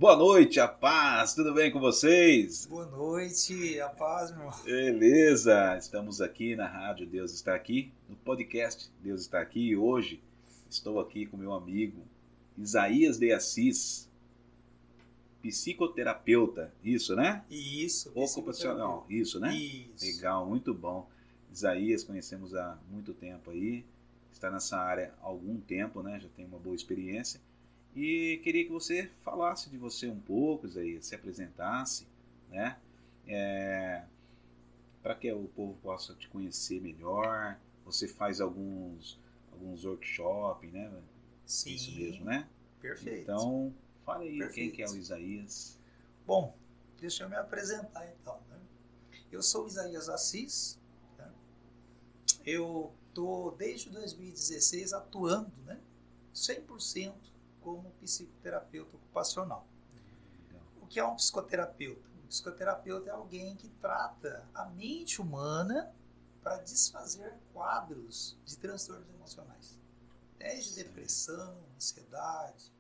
Boa noite, a paz, tudo bem com vocês? Boa noite, a paz, meu irmão. Beleza, estamos aqui na rádio Deus Está Aqui, no podcast Deus Está Aqui e hoje estou aqui com meu amigo Isaías de Assis, psicoterapeuta, isso né? Isso, Ocupacional, isso né? Isso. Legal, muito bom. Isaías conhecemos há muito tempo aí, está nessa área há algum tempo, né? Já tem uma boa experiência. E queria que você falasse de você um pouco, Isaías, se apresentasse, né? Para que o povo possa te conhecer melhor. Você faz alguns workshops, né? Isso Sim, mesmo, né? perfeito. Então, fale aí quem Perfeito. que é o Isaías. Bom, deixa eu me apresentar então, né? Eu sou o Isaías Assis, né? Eu estou desde 2016 atuando, né? 100% como psicoterapeuta ocupacional. O que é um psicoterapeuta? Um psicoterapeuta é alguém que trata a mente humana para desfazer quadros de transtornos emocionais. Desde depressão, ansiedade,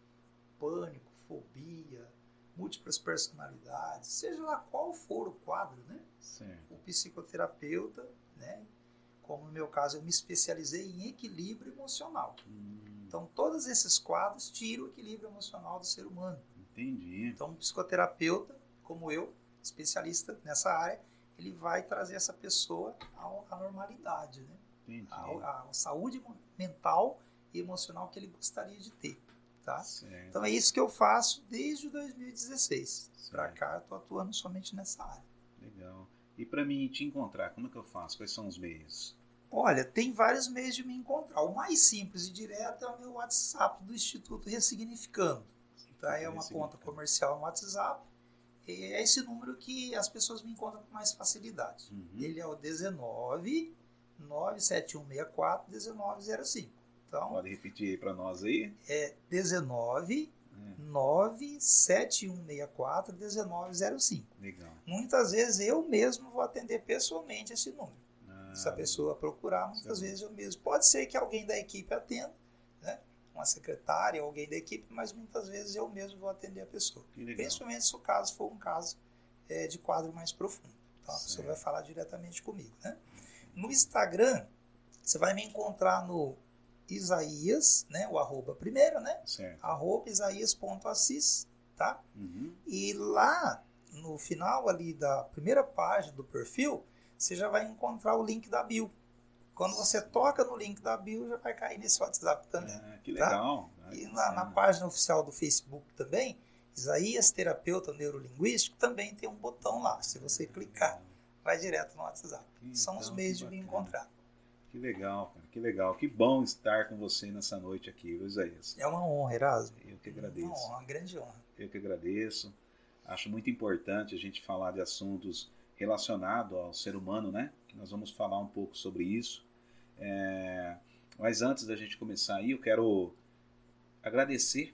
pânico, fobia, múltiplas personalidades, seja lá qual for o quadro, né? Certo. O psicoterapeuta, né? Como no meu caso eu me especializei em equilíbrio emocional. Então todos esses quadros tiram o equilíbrio emocional do ser humano. Entendi. Então um psicoterapeuta, como eu, especialista nessa área, ele vai trazer essa pessoa à normalidade, né? Entendi. A saúde mental e emocional que ele gostaria de ter. Tá? Certo. Então é isso que eu faço desde 2016. Para Certo. cá eu estou atuando somente nessa área. Legal. E para mim te encontrar, como é que eu faço? Quais são os meios? Olha, tem vários meios de me encontrar. O mais simples e direto é o meu WhatsApp do Instituto Ressignificando. Então é uma conta comercial no WhatsApp. E é esse número que as pessoas me encontram com mais facilidade. Ele é o 19 97164 1905. Então, pode repetir aí para nós aí? É 19 97164 1905. Legal. Muitas vezes eu mesmo vou atender pessoalmente esse número. Se a pessoa procurar, muitas vezes eu mesmo. Pode ser que alguém da equipe atenda, né? Uma secretária, alguém da equipe, mas muitas vezes eu mesmo vou atender a pessoa. Principalmente se o caso for um caso de quadro mais profundo. Então a pessoa vai falar diretamente comigo, né? No Instagram, você vai me encontrar no Isaías, né? O arroba primeiro, né? Certo. Arroba Isaías.assis, tá? E lá no final ali da primeira página do perfil, você já vai encontrar o link da bio. Quando você toca no link da bio, já vai cair nesse WhatsApp também. Que legal. Tá? E na página oficial do Facebook também, Isaías Terapeuta Neurolinguístico, também tem um botão lá. Se você clicar, vai direto no WhatsApp. São os meios de me encontrar. Que legal, cara. Que legal. Que bom estar com você nessa noite aqui, Isaías. É uma honra, Erasmo. Eu que agradeço. Uma grande honra. Eu que agradeço. Acho muito importante a gente falar de assuntos relacionados ao ser humano, né? Que nós vamos falar um pouco sobre isso. Mas antes da gente começar aí, eu quero agradecer,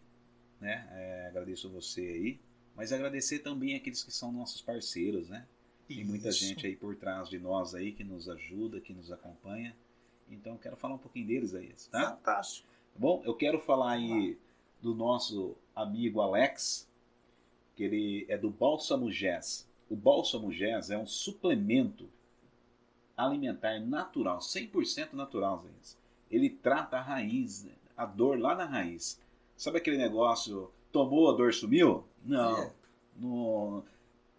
né? Agradeço você aí, mas agradecer também aqueles que são nossos parceiros, né? Tem muita gente aí por trás de nós aí que nos ajuda, que nos acompanha. Então eu quero falar um pouquinho deles aí, tá? Fantástico. Bom, eu quero falar aí do nosso amigo Alex, que ele é do Bálsamo Gés. O Bálsamo Gés é um suplemento alimentar natural, 100% natural. Ele trata a raiz, a dor lá na raiz. Sabe aquele negócio, tomou, a dor sumiu? Não.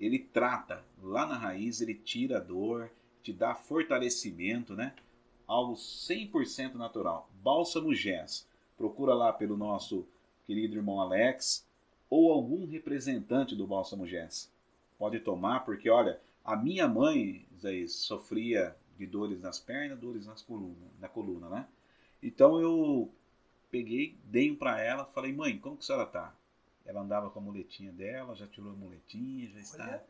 Ele trata lá na raiz, ele tira a dor, te dá fortalecimento, né? Algo 100% natural. Bálsamo Gés. Procura lá pelo nosso querido irmão Alex ou algum representante do Bálsamo Gés. Pode tomar, porque olha, a minha mãe, Zé, sofria de dores nas pernas, dores na coluna, né? Então eu peguei, dei um para ela, falei, mãe, como que a senhora tá? Ela andava com a muletinha dela, já tirou a muletinha, já está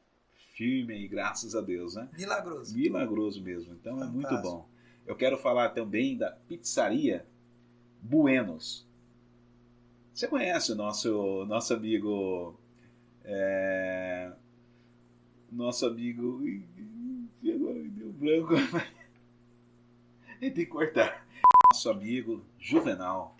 firme aí, graças a Deus, né? Milagroso. Milagroso mesmo, então fantástico. É muito bom. Eu quero falar também da pizzaria Buenos. Você conhece o nosso amigo... Nosso amigo... Agora me deu branco. Tem que cortar. Nosso amigo Juvenal.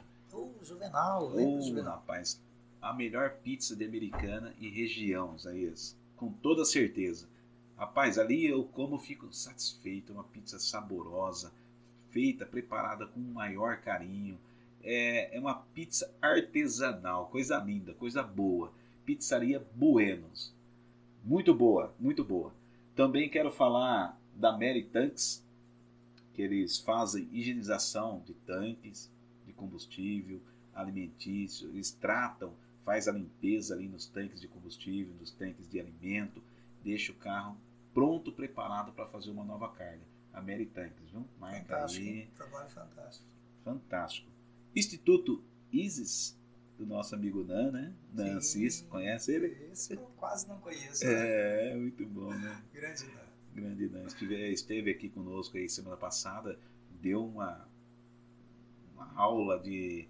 Juvenal, lembra Juvenal? Rapaz, a melhor pizza de Americana e região, Isaías. Com toda certeza. Rapaz, ali eu como fico satisfeito. Uma pizza saborosa, feita, preparada com o maior carinho. É uma pizza artesanal, coisa linda, coisa boa. Pizzaria Buenos. Muito boa, muito boa. Também quero falar da Mary Tanks, que eles fazem higienização de tanques de combustível alimentício, eles tratam, faz a limpeza ali nos tanques de combustível, nos tanques de alimento, deixa o carro pronto, preparado para fazer uma nova carga. A Mary Tanks, viu? Marca Fantástico, aí. trabalho fantástico. Fantástico. Instituto ISIS, do nosso amigo Nan, né? Nan Assis, conhece ele? Esse eu quase não conheço. Né? Muito bom, né? Grande Nan. Grande Nan. Esteve aqui conosco aí semana passada, deu uma aula de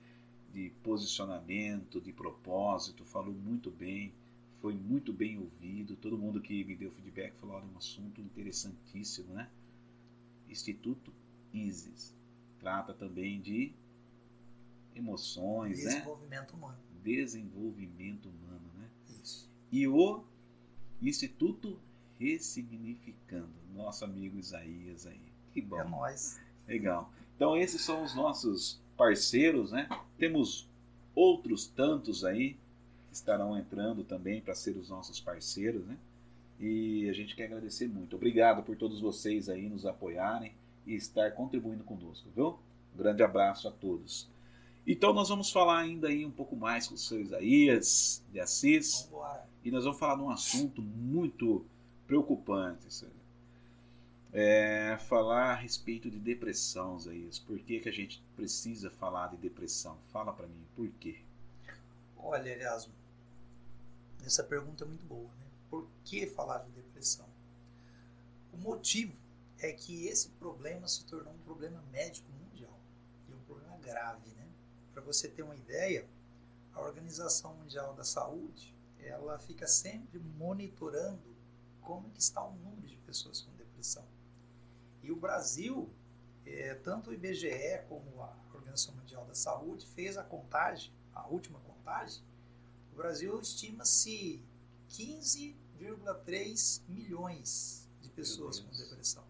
posicionamento, de propósito, falou muito bem, foi muito bem ouvido. Todo mundo que me deu feedback falou: olha, um assunto interessantíssimo, né? Instituto ISIS trata também de emoções, desenvolvimento humano. Desenvolvimento humano, né? Isso. E o Instituto Ressignificando, nosso amigo Isaías aí. Que bom. É nóis. Legal. Então esses são os nossos parceiros, né? Temos outros tantos aí que estarão entrando também para ser os nossos parceiros, né? E a gente quer agradecer muito. Obrigado por todos vocês aí nos apoiarem e estar contribuindo conosco, viu? Um grande abraço a todos. Então nós vamos falar ainda aí um pouco mais com o seu Isaías de Assis. Vambora. E nós vamos falar de um assunto muito preocupante, falar a respeito de depressão, Isaías. Por que a gente precisa falar de depressão? Fala para mim, por quê? Olha, Erasmo, essa pergunta é muito boa, né? Por que falar de depressão? O motivo é que esse problema se tornou um problema médico mundial e um problema grave, né? Para você ter uma ideia, a Organização Mundial da Saúde, ela fica sempre monitorando como que está o número de pessoas com depressão. E o Brasil, tanto o IBGE como a Organização Mundial da Saúde fez a contagem, a última contagem. O Brasil estima-se 15,3 milhões de pessoas com depressão.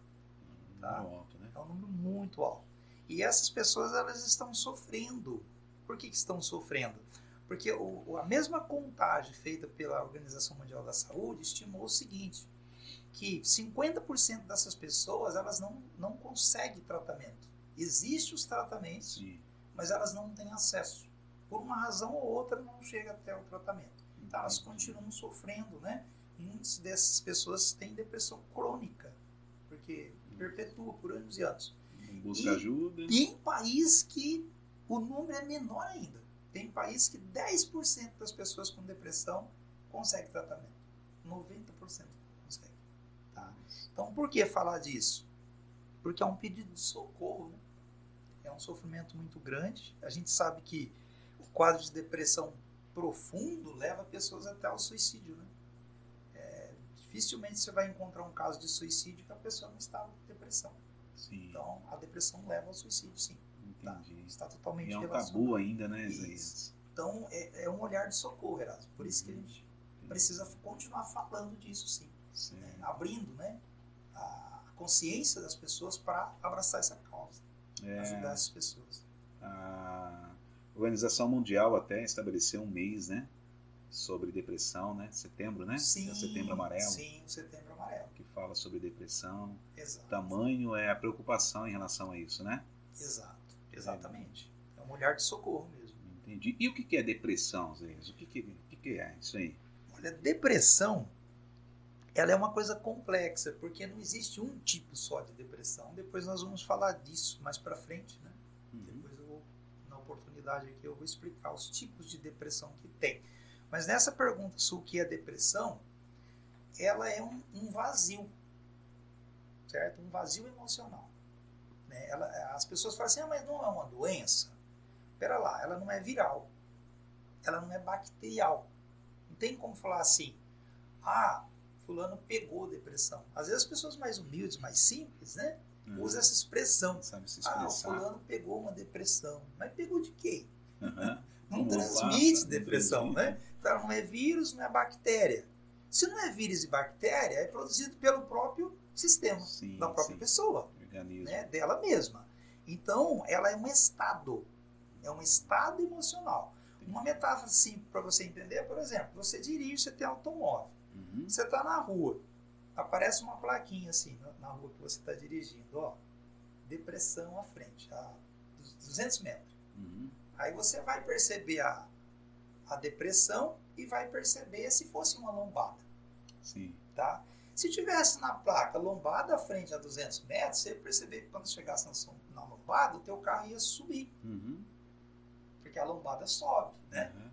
Tá? Alto, né? É um número muito alto. E essas pessoas, elas estão sofrendo. Por que estão sofrendo? Porque a mesma contagem feita pela Organização Mundial da Saúde estimou o seguinte, que 50% dessas pessoas elas não conseguem tratamento. Existem os tratamentos, sim, mas elas não têm acesso. Por uma razão ou outra não chega até o tratamento. Então elas continuam sofrendo, né? Muitas dessas pessoas têm depressão crônica, porque perpetua por anos e anos. Busca ajuda. Tem país que o número é menor ainda. Tem país que 10% das pessoas com depressão conseguem tratamento. 90% conseguem. Tá? Então, por que falar disso? Porque é um pedido de socorro. Né? É um sofrimento muito grande. A gente sabe que o quadro de depressão profundo leva pessoas até ao suicídio. Né? Dificilmente você vai encontrar um caso de suicídio que a pessoa não estava com depressão. Sim. Então, a depressão leva ao suicídio, sim. Entendi. Tá? Está totalmente e é um relacionado. tabu ainda, né, Isaías? Então, é um olhar de socorro, Erasmo. Por isso que a gente precisa continuar falando disso, sim. Né? Abrindo, né, a consciência das pessoas para abraçar essa causa. Ajudar essas pessoas. A Organização Mundial até estabeleceu um mês, né, sobre depressão, né? Setembro, né? Sim, é o Setembro Amarelo. Sim, o Setembro Amarelo. Que fala sobre depressão. Exato. Tamanho é a preocupação em relação a isso, né? Exato, exatamente. É um olhar de socorro mesmo. Entendi. E o que é depressão, Zé? O que é isso aí? Olha, depressão, ela é uma coisa complexa, porque não existe um tipo só de depressão. Depois nós vamos falar disso mais pra frente, né? Depois eu vou, na oportunidade aqui, eu vou explicar os tipos de depressão que tem. Mas nessa pergunta sobre o que é depressão, ela é um vazio, certo? Um vazio emocional. Né? As pessoas falam assim, mas não é uma doença? Pera lá, ela não é viral, ela não é bacterial. Não tem como falar assim, fulano pegou depressão. Às vezes as pessoas mais humildes, mais simples, né? Usam essa expressão. Sabe se expressar. Fulano pegou uma depressão. Mas pegou de quê? Não Não transmite passa, não depressão, transmite. né? Então não é vírus, não é bactéria. Se não é vírus e bactéria, é produzido pelo próprio sistema Sim, da própria sim. pessoa, Organismo. né? Dela mesma. Então, ela é um estado emocional. Uma metáfora assim para você entender, por exemplo, você dirige, você tem automóvel. Uhum. Você está na rua, aparece uma plaquinha assim na rua que você está dirigindo, ó, depressão à frente, a 200 metros. Uhum. Aí você vai perceber a depressão e vai perceber se fosse uma lombada, Sim. tá? Se tivesse na placa lombada à frente a 200 metros, você ia perceber que quando chegasse na lombada, o teu carro ia subir, Uhum. porque a lombada sobe, né? Uhum.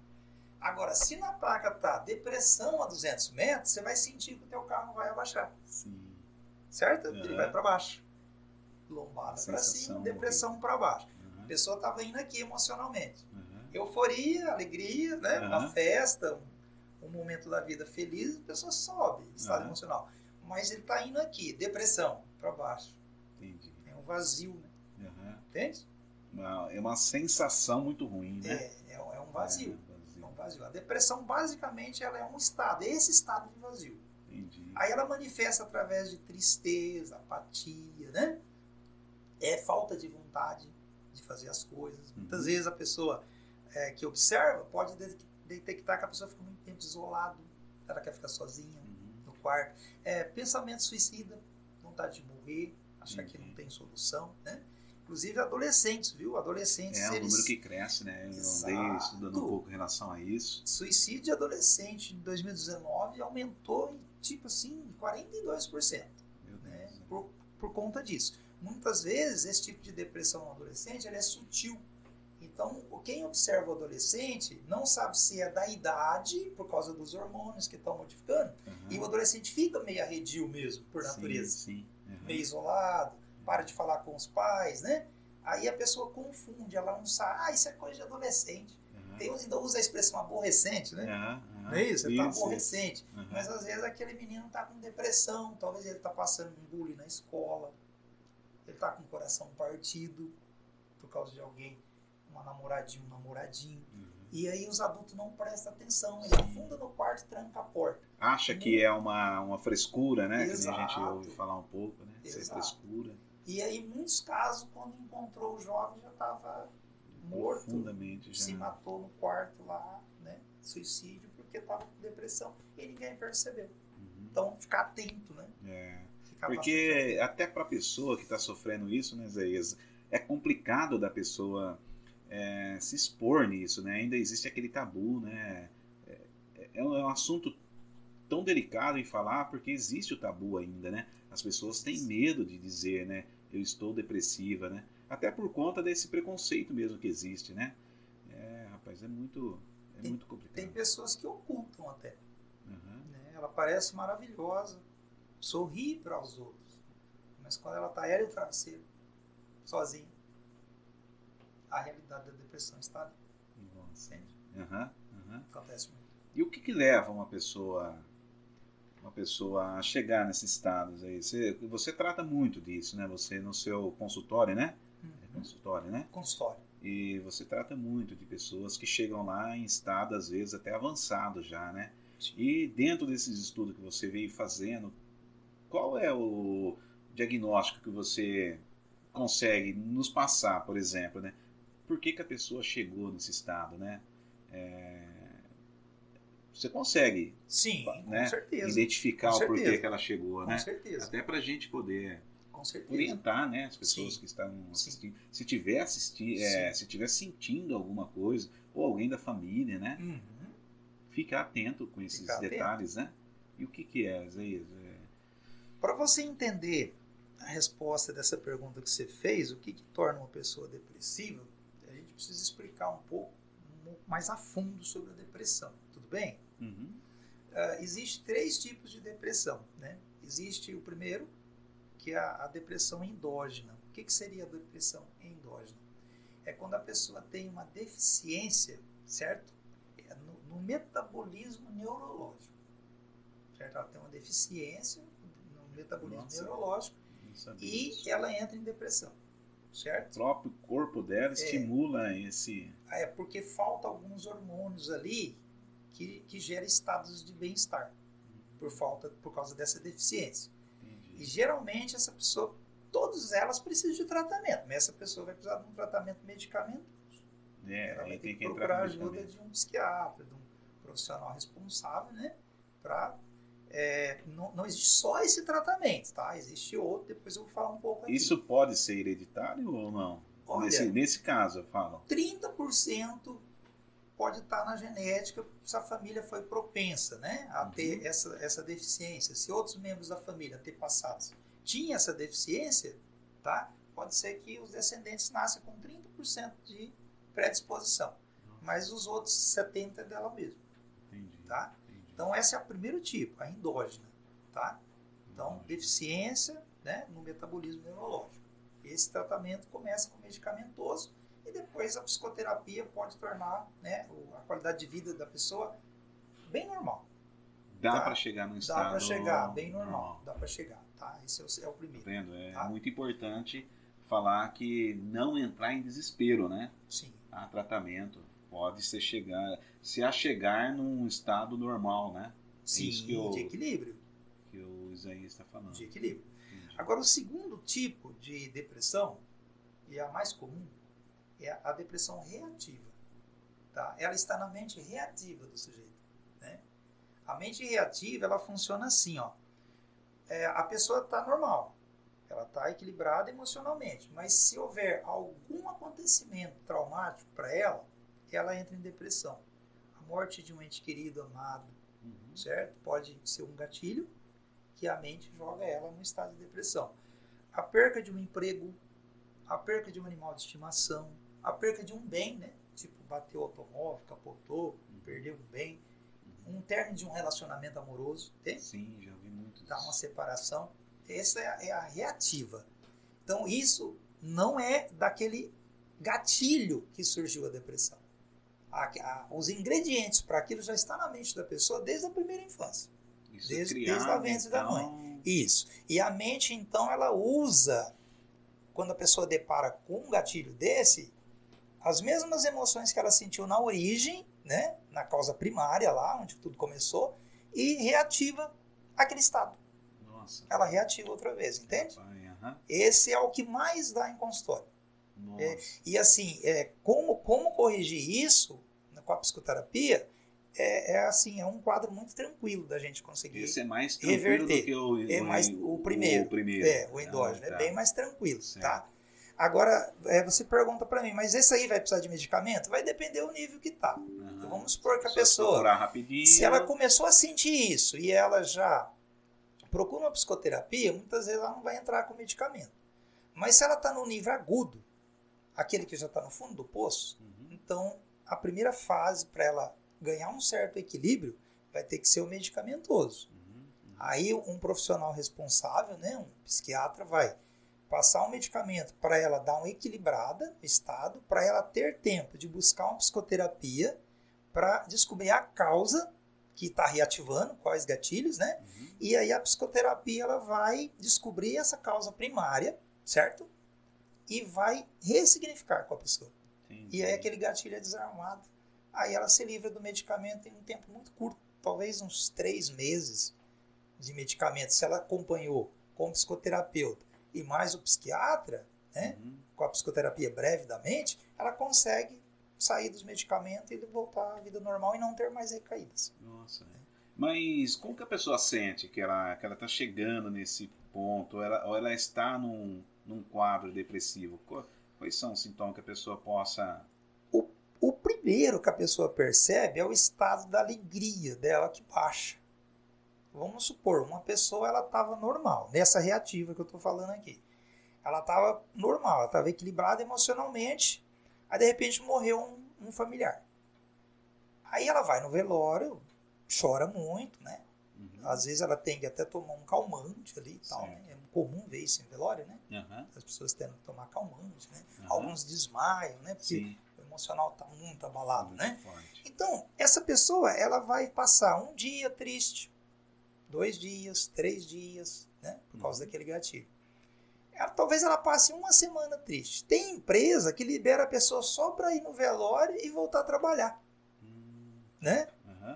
Agora, se na placa tá depressão a 200 metros, você vai sentir que o teu carro vai abaixar, Sim. certo? Uhum. Ele vai para baixo. A Lombada para sensação cima, depressão horrível. para baixo. A Uhum. pessoa estava indo aqui emocionalmente. Uhum. Euforia, alegria, né? Uma Uhum. festa, um momento da vida feliz, a pessoa sobe, estado Uhum. emocional. Mas ele está indo aqui, depressão, para baixo. Entendi. É um vazio, né? Uhum. Entende? É uma sensação muito ruim, né? É um vazio. É vazio. um vazio. A depressão, basicamente, ela é um estado, esse estado de vazio. Entendi. Aí ela manifesta através de tristeza, apatia, né? É falta de vontade de fazer as coisas. Muitas vezes a pessoa que observa pode detectar que a pessoa fica muito tempo isolado, ela quer ficar sozinha no quarto. Pensamento suicida, vontade de morrer, achar que não tem solução, né? Inclusive adolescentes, viu? Adolescentes, É um eles... número que cresce, né? Eu andei Exato. estudando um pouco em relação a isso. Suicídio de adolescente em 2019 aumentou em, tipo assim, 42%. Meu Deus. Né? Por conta disso. Muitas vezes, esse tipo de depressão no adolescente, ela é sutil. Então, quem observa o adolescente não sabe se é da idade, por causa dos hormônios que estão modificando, e o adolescente fica meio arredio mesmo, por natureza. Sim. Meio isolado, para de falar com os pais, né? Aí a pessoa confunde, ela não sabe, isso é coisa de adolescente. Tem uns ainda usa a expressão aborrecente, né? Não é isso? Você está aborrecente. Mas às vezes aquele menino está com depressão, talvez ele está passando um bullying na escola, ele está com o coração partido por causa de alguém, uma namoradinha, um namoradinho. E aí os adultos não prestam atenção, ele afunda no quarto e tranca a porta. Acha que é uma frescura, né? Exato. Que a gente ouve falar um pouco, né? Isso é frescura. E aí, em muitos casos, quando encontrou o jovem, já estava morto, profundamente já. Se matou no quarto lá, né? Suicídio, porque estava com depressão e ninguém percebeu. Então, ficar atento, né? Porque até para a pessoa que está sofrendo isso, né, Isaías, é complicado da pessoa se expor nisso, né? Ainda existe aquele tabu, né? É um assunto tão delicado em falar porque existe o tabu ainda, né? As pessoas têm medo de dizer, né? Eu estou depressiva, né? Até por conta desse preconceito mesmo que existe, né? Rapaz, é muito complicado. Tem pessoas que ocultam até. Né? Ela parece maravilhosa, sorri para os outros, mas quando ela está ela e o travesseiro, sozinha, a realidade da depressão está ali. Entende? Acontece muito. E o que leva uma pessoa a chegar nesses estados aí? Você trata muito disso, né? Você no seu consultório, né? Consultório, né? Consultório. E você trata muito de pessoas que chegam lá em estado, às vezes, até avançado já, né? Sim. E dentro desses estudos que você veio fazendo, qual é o diagnóstico que você consegue nos passar, por exemplo, né? Por que a pessoa chegou nesse estado, né? Você consegue, sim, né, com certeza, identificar o porquê que ela chegou, com né? certeza. Até para a gente poder com certeza. orientar, né, as pessoas que estão assistindo. Se tiver se tiver sentindo alguma coisa, ou alguém da família, né? Ficar atento com esses detalhes, né? E o que é, Isaías? Para você entender a resposta dessa pergunta que você fez, o que torna uma pessoa depressiva, a gente precisa explicar um pouco mais a fundo sobre a depressão, tudo bem? Existem 3 tipos de depressão, né? Existe o primeiro, que é a depressão endógena. O que seria a depressão endógena? É quando a pessoa tem uma deficiência, certo? No metabolismo neurológico, certo? Ela tem uma deficiência no metabolismo neurológico e ela entra em depressão. certo? O próprio corpo dela estimula esse... É porque falta alguns hormônios ali que geram estados de bem-estar por causa dessa deficiência. Entendi. E geralmente essa pessoa, todas elas precisam de tratamento, mas essa pessoa vai precisar de um tratamento medicamentoso. Ela vai ter que procurar ajuda de um psiquiatra, de um profissional responsável, né? Não existe só esse tratamento, tá? Existe outro, depois eu vou falar um pouco aqui. Isso pode ser hereditário ou não? Olha, nesse caso, eu falo. 30% pode estar na genética se a família foi propensa, né, a ter essa deficiência. Se outros membros da família antepassados tinham essa deficiência, tá? Pode ser que os descendentes nasçam com 30% de predisposição. Mas os outros 70% é dela mesma. Entendi. Tá? Então esse é o primeiro tipo, a endógena. Tá? Então, deficiência, né, no metabolismo neurológico. Esse tratamento começa com medicamentoso e depois a psicoterapia pode tornar, né, a qualidade de vida da pessoa bem normal. Dá tá? para chegar no estado... Dá para chegar bem normal. Dá para chegar. Tá? Esse é o primeiro. Tá vendo? É tá? muito importante falar que não entrar em desespero, né? Sim. Há tratamento. Pode se chegar num estado normal, né? Sim, é isso que de equilíbrio. Que o Isaías está falando. De equilíbrio. Entendi. Agora, o segundo tipo de depressão, e a mais comum, é a depressão reativa. Tá? Ela está na mente reativa do sujeito. Né? A mente reativa, ela funciona assim, ó. A pessoa está normal, ela está equilibrada emocionalmente, mas se houver algum acontecimento traumático para ela, ela entra em depressão. A morte de um ente querido, amado, certo? Pode ser um gatilho que a mente joga ela no estado de depressão. A perca de um emprego, a perca de um animal de estimação, a perca de um bem, né? Tipo, bateu o automóvel, capotou, perdeu um bem, um término de um relacionamento amoroso, tem? Sim, já vi muito Dá disso. uma separação. Essa é a reativa. Então, isso não é daquele gatilho que surgiu a depressão. Os ingredientes para aquilo já estão na mente da pessoa desde a primeira infância. Desde a ventre da mãe. Isso. E a mente, então, ela usa, quando a pessoa depara com um gatilho desse, as mesmas emoções que ela sentiu na origem, né, na causa primária, lá onde tudo começou, e reativa aquele estado. Nossa. Ela reativa outra vez, entende? Pai, Esse é o que mais dá em consultório. E assim, como corrigir isso com a psicoterapia, assim, é um quadro muito tranquilo da gente conseguir Esse é mais tranquilo reverter. do que o primeiro. O endógeno. Tá. É bem mais tranquilo, certo. tá? Agora, você pergunta para mim, mas esse aí vai precisar de medicamento? Vai depender do nível que tá. Então, vamos supor que a pessoa, se ela começou a sentir isso e ela já procura uma psicoterapia, muitas vezes ela não vai entrar com medicamento. Mas se ela está no nível agudo, aquele que já está no fundo do poço, então a primeira fase para ela ganhar um certo equilíbrio vai ter que ser o medicamentoso. Aí um profissional responsável, né, um psiquiatra, vai passar um medicamento para ela dar uma equilibrada no estado, para ela ter tempo de buscar uma psicoterapia para descobrir a causa que está reativando, quais gatilhos, né? E aí a psicoterapia ela vai descobrir essa causa primária, certo? E vai ressignificar com a pessoa. Entendi. E aí aquele gatilho é desarmado. Aí ela se livra do medicamento em um tempo muito curto, talvez uns 3 meses de medicamento. Se ela acompanhou com o psicoterapeuta e mais o psiquiatra, né, com a psicoterapia breve da mente, ela consegue sair dos medicamentos e voltar à vida normal e não ter mais recaídas. Nossa. Mas como que a pessoa sente que ela está chegando nesse ponto, ou ela está num quadro depressivo? Quais são os sintomas que a pessoa possa... O primeiro que a pessoa percebe é o estado da alegria dela que baixa. Vamos supor, uma pessoa ela estava normal, nessa reativa que eu estou falando aqui. Ela estava normal, ela estava equilibrada emocionalmente, aí de repente morreu um familiar. Aí ela vai no velório, chora muito, né? Às vezes ela tem que até tomar um calmante ali e tal, né? É comum ver isso em velório, né? As pessoas têm que tomar calmante, né? Alguns desmaiam, né? Porque o emocional está muito abalado, muito, né? Forte. Então, essa pessoa, ela vai passar um dia triste, 2 dias, 3 dias, né? Por causa daquele gatilho. talvez ela passe uma semana triste. Tem empresa que libera a pessoa só para ir no velório e voltar a trabalhar, né?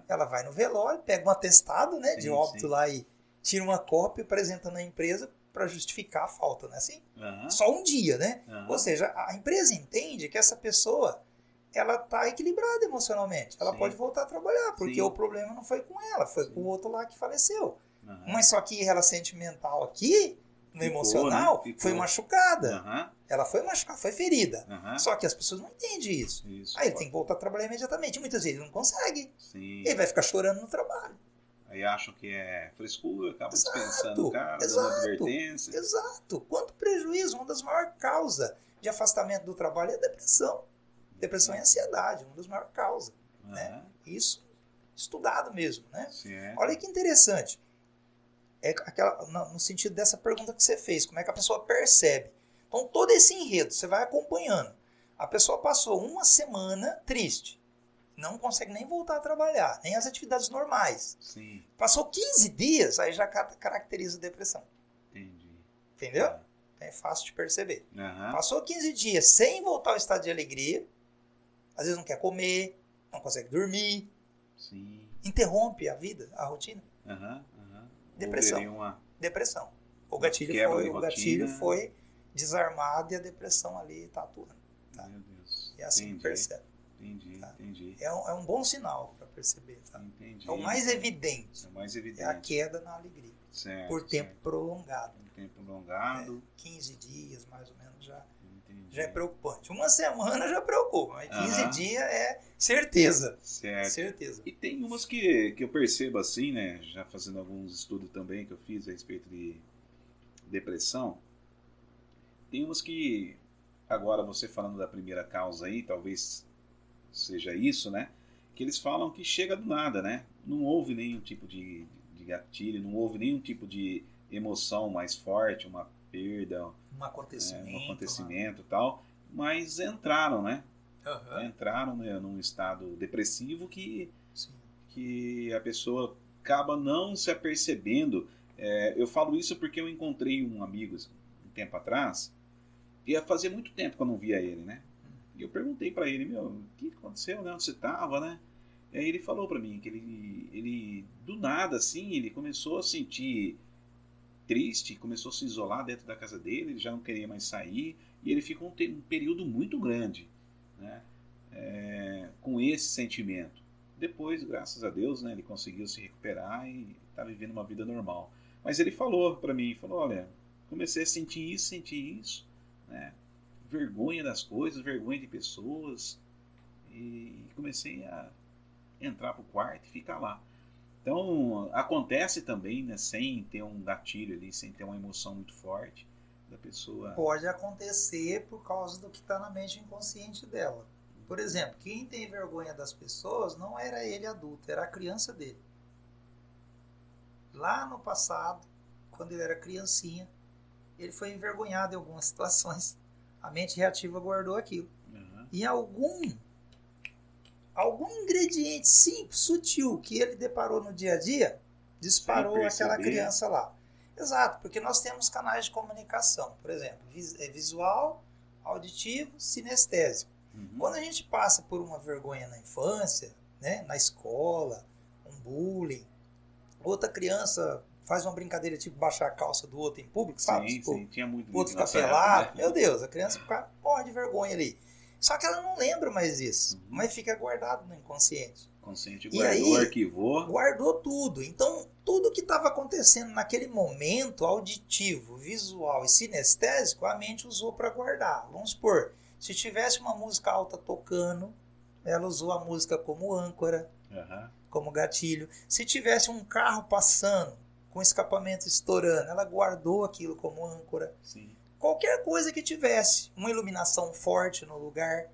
Ela vai no velório, pega um atestado, né, de óbito lá e tira uma cópia e apresenta na empresa para justificar a falta, né? Assim, só um dia, né? Ou seja, a empresa entende que essa pessoa ela está equilibrada emocionalmente. Ela pode voltar a trabalhar, porque o problema não foi com ela, foi com o outro lá que faleceu. Mas só que ela sentimental aqui, no emocional, né? Foi machucada. Ela foi machucada, foi ferida. Só que as pessoas não entendem isso. Aí ele tem que voltar a trabalhar imediatamente. Muitas vezes ele não consegue. Ele vai ficar chorando no trabalho. Aí acham que é frescura, acaba dispensando o cara, dando advertência. Exato. Quanto prejuízo, uma das maiores causas de afastamento do trabalho é a depressão. Depressão e ansiedade, uma das maiores causas. Né? Isso estudado mesmo. Né? Olha que interessante. No sentido dessa pergunta que você fez, como é que a pessoa percebe? Então, todo esse enredo, você vai acompanhando. A pessoa passou uma semana triste. Não consegue nem voltar a trabalhar, nem as atividades normais. Passou 15 dias, aí já caracteriza a depressão. Entendeu? É fácil de perceber. Passou 15 dias sem voltar ao estado de alegria, às vezes não quer comer, não consegue dormir, interrompe a vida, a rotina. Depressão. Depressão. O gatilho foi desarmado e a depressão ali está atuando. Tá? Meu Deus. E assim percebe. Entendi. É um bom sinal para perceber. Tá? É o mais evidente. É a queda na alegria. Por tempo prolongado. 15 dias, mais ou menos, já é preocupante. Uma semana já preocupa, mas 15 dias é certeza. Certeza. E tem umas que eu percebo assim, né? Já fazendo alguns estudos também que eu fiz a respeito de depressão. Tem umas que, agora você falando da primeira causa aí, talvez seja isso, né? Que eles falam que chega do nada, né? Não houve nenhum tipo de gatilho, não houve nenhum tipo de emoção mais forte, uma perda, um acontecimento e tal, mas entraram, né? Entraram, né, num estado depressivo que a pessoa acaba não se apercebendo. Eu falo isso porque eu encontrei um amigo um tempo atrás, e fazia muito tempo que eu não via ele, né? E eu perguntei para ele, o que aconteceu, né? Onde você estava, né? E aí ele falou para mim que ele do nada, assim, ele começou a sentir triste, começou a se isolar dentro da casa dele, ele já não queria mais sair, e ele ficou um período muito grande, né? Com esse sentimento. Depois, graças a Deus, né, ele conseguiu se recuperar e está vivendo uma vida normal. Mas ele falou para mim, olha, comecei a sentir isso, né? Vergonha das coisas, vergonha de pessoas, e comecei a entrar pro quarto e ficar lá. Então, acontece também, né, sem ter um gatilho ali, sem ter uma emoção muito forte da pessoa. Pode acontecer por causa do que está na mente inconsciente dela. Por exemplo, quem tem vergonha das pessoas não era ele adulto, era a criança dele. Lá no passado, quando ele era criancinha, ele foi envergonhado em algumas situações. A mente reativa guardou aquilo. E algum ingrediente simples, sutil, que ele deparou no dia a dia, disparou aquela criança lá. Exato, porque nós temos canais de comunicação, por exemplo, visual, auditivo, sinestésico. Quando a gente passa por uma vergonha na infância, né, na escola, um bullying, outra criança faz uma brincadeira tipo baixar a calça do outro em público, sabe? Sim, tinha muito. O outro fica pelado, meu Deus, a criança morre de vergonha ali. Só que ela não lembra mais disso, mas fica guardado no inconsciente. Consciente guardou, arquivou. Guardou tudo. Então, tudo que estava acontecendo naquele momento, auditivo, visual e sinestésico, a mente usou para guardar. Vamos supor, se tivesse uma música alta tocando, ela usou a música como âncora, como gatilho. Se tivesse um carro passando, com escapamento estourando, ela guardou aquilo como âncora. Qualquer coisa que tivesse, uma iluminação forte no lugar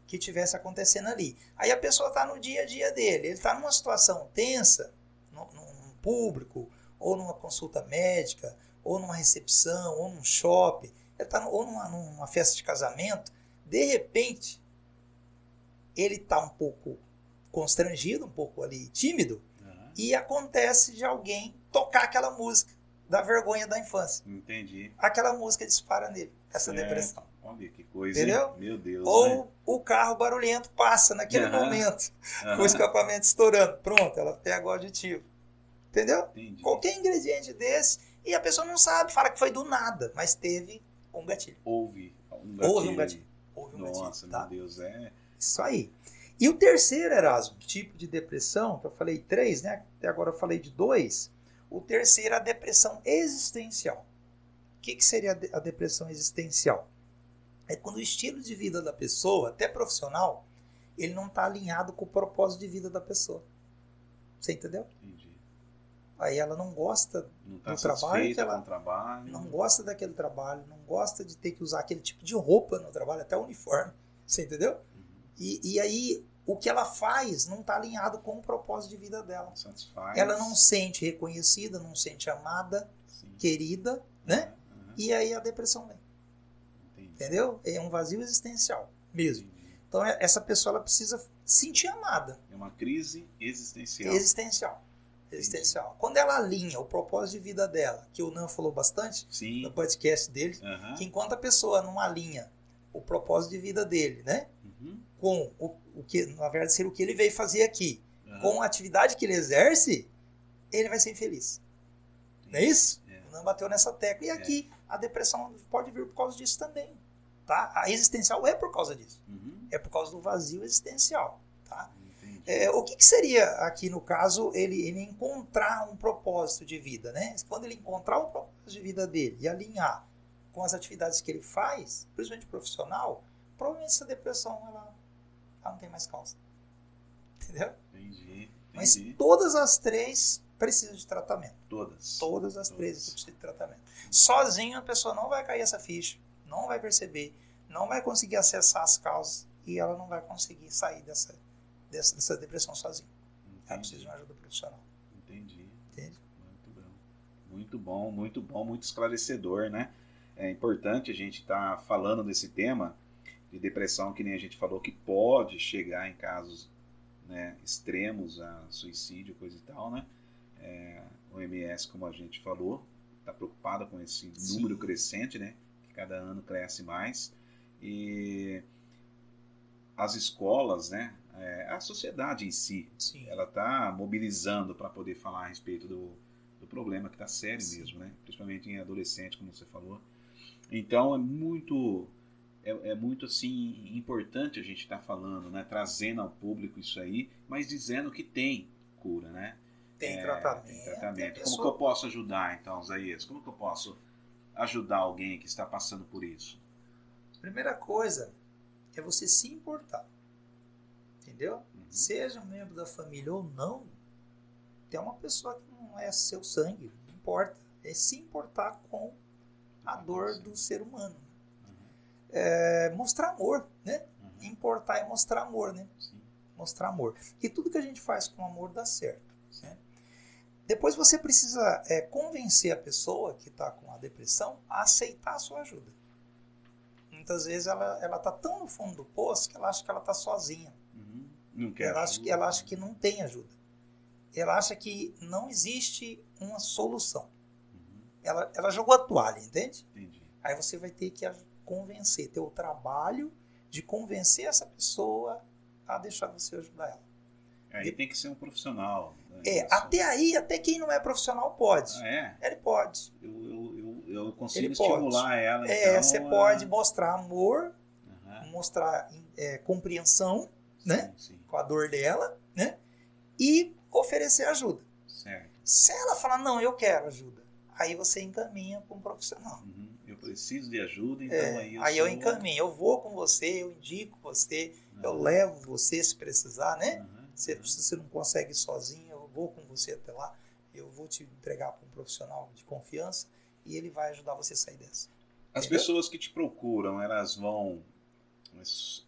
que tivesse acontecendo ali. Aí a pessoa está no dia a dia dele, ele está numa situação tensa, num público, ou numa consulta médica, ou numa recepção, ou num shopping, ele está ou numa festa de casamento, de repente, ele está um pouco constrangido, um pouco ali tímido, e acontece de alguém tocar aquela música. da vergonha da infância. Entendi. Aquela música dispara nele, essa Certo. depressão. Olha que coisa, Entendeu? hein? Meu Deus, né? Ou o carro barulhento passa naquele Aham. momento, com o Aham. escapamento estourando. Pronto, ela pega o aditivo. Entendeu? Entendi. Qualquer ingrediente desse, e a pessoa não sabe, fala que foi do nada, mas teve um gatilho. Houve um Houve um gatilho. gatilho. Houve um Nossa, gatilho, tá? meu Deus, é. Isso aí. E o terceiro, Erasmo, tipo de depressão, que eu falei 3, né? Até agora eu falei de 2. O terceiro é a depressão existencial. O que seria a depressão existencial? É quando o estilo de vida da pessoa, até profissional, ele não está alinhado com o propósito de vida da pessoa. Você entendeu? Entendi. Aí ela não gosta Não tá do trabalho que satisfeita ela com o trabalho. não gosta daquele trabalho, não gosta de ter que usar aquele tipo de roupa no trabalho, até uniforme. Você entendeu? Uhum. E aí o que ela faz não está alinhado com o propósito de vida dela. Não satisfaz. Ela não se sente reconhecida, não se sente amada, Sim. querida, né? Aham. E aí a depressão vem. Entendi. Entendeu? É um vazio existencial mesmo. Entendi. Então essa pessoa ela precisa sentir amada. É uma crise existencial. Existencial. Quando ela alinha o propósito de vida dela, que o Nan falou bastante no Sim. podcast dele, Aham. que enquanto a pessoa não alinha o propósito de vida dele, né? Uhum. Com o que, na verdade, seria o que ele veio fazer aqui, Aham. com a atividade que ele exerce, ele vai ser infeliz. Não é isso? É. O Nan bateu nessa tecla. E aqui, a depressão pode vir por causa disso também. Tá? A existencial é por causa disso. Uhum. É por causa do vazio existencial. Tá? Entendi. O que seria, aqui no caso, ele encontrar um propósito de vida, né? Quando ele encontrar o propósito de vida dele e alinhar com as atividades que ele faz, principalmente profissional, provavelmente essa depressão ela não tem mais causa. Entendeu? Entendi. Mas todas as 3 precisam de tratamento. Todas As 3 precisam de tratamento. Sozinho a pessoa não vai cair essa ficha, não vai perceber, não vai conseguir acessar as causas e ela não vai conseguir sair dessa depressão sozinha. Ela precisa de uma ajuda profissional. Entendi. Entende? Muito bom, muito esclarecedor, né? É importante a gente estar falando desse tema de depressão, que nem a gente falou, que pode chegar em casos, né, extremos a suicídio, coisa e tal, né? O OMS, como a gente falou, está preocupada com esse número crescente, né? Que cada ano cresce mais. E as escolas, né? A sociedade em si, Sim. ela está mobilizando para poder falar a respeito do problema que está sério mesmo, né? Principalmente em adolescente, como você falou. Então é muito assim importante a gente estar falando, né? Trazendo ao público isso aí, mas dizendo que tem cura, né? Tem tratamento. Tem tratamento. Pessoa... Como que eu posso ajudar, então, Isaías? Como que eu posso ajudar alguém que está passando por isso? Primeira coisa é você se importar. Entendeu? Uhum. Seja um membro da família ou não, tem uma pessoa que não é seu sangue, não importa. É se importar com a dor do ser humano. Uhum. Mostrar amor, né? Uhum. Importar é mostrar amor, né? Sim. Mostrar amor. E tudo que a gente faz com amor dá certo. Né? Depois você precisa convencer a pessoa que está com a depressão a aceitar a sua ajuda. Muitas vezes ela está tão no fundo do poço que ela acha que ela está sozinha. Uhum. Não quer Ela acha que não tem ajuda. Ela acha que não existe uma solução. Uhum. Ela jogou a toalha, entende? Entendi. Aí você vai ter que convencer, ter o trabalho de convencer essa pessoa a deixar você ajudar ela. Aí tem que ser um profissional. Né? Até aí, até quem não é profissional pode. Ah, é? Ele pode. Eu consigo Ele estimular pode. ela. Então, Você pode mostrar amor, Uhum. mostrar compreensão, né? Sim. Com a dor dela, né? E oferecer ajuda. Certo. Se ela falar, não, eu quero ajuda, aí você encaminha para um profissional. Uhum. Eu preciso de ajuda, então eu encaminho, eu vou com você, eu indico você, eu levo você se precisar, né? Se você não consegue ir sozinho, eu vou com você até lá, eu vou te entregar para um profissional de confiança e ele vai ajudar você a sair dessa. As pessoas que te procuram, elas vão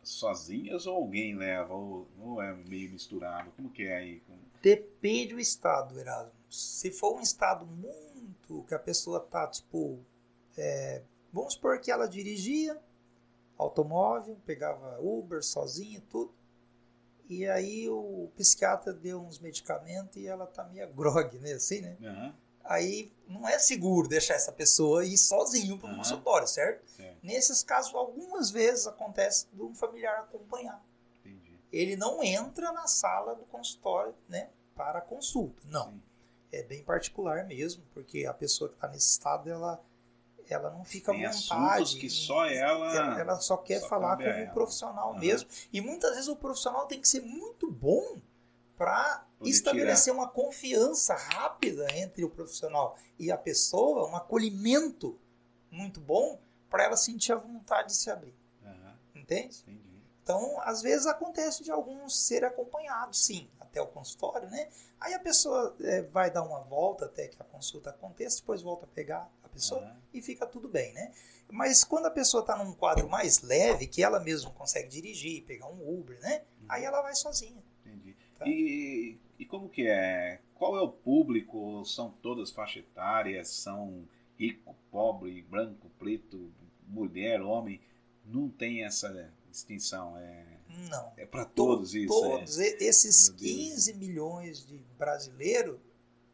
sozinhas ou alguém leva? Ou é meio misturado? Como que é aí? Depende do estado, Erasmo. Se for um estado muito que a pessoa tá, tipo... vamos supor que ela dirigia automóvel, pegava Uber sozinha, tudo. E aí o psiquiatra deu uns medicamentos e ela tá meio grogue, né? Assim, né? Uhum. Aí não é seguro deixar essa pessoa ir sozinho para o consultório, certo? Certo. Nesses casos, algumas vezes acontece de um familiar acompanhar. Entendi. Ele não entra na sala do consultório, né, para a consulta. Não. Sim. É bem particular mesmo, porque a pessoa que está nesse estado, ela não fica à Tem assuntos vontade. que só ela só quer só falar cabe com a o ela. profissional mesmo. E muitas vezes o profissional tem que ser muito bom para Poder estabelecer uma confiança rápida entre o profissional e a pessoa, um acolhimento muito bom para ela sentir a vontade de se abrir. Entende? Entendi. Então, às vezes acontece de alguns serem acompanhados, sim, até o consultório, né? Aí a pessoa vai dar uma volta até que a consulta aconteça, depois volta a pegar a pessoa e fica tudo bem, né? Mas quando a pessoa está num quadro mais leve, que ela mesma consegue dirigir, pegar um Uber, né? Aí ela vai sozinha. Entendi. Tá? E como que é? Qual é o público? São todas faixas etárias? São rico, pobre, branco, preto, mulher, homem? Não tem essa distinção. Não. É para todos isso. Todos esses Meu Deus. 15 milhões de brasileiros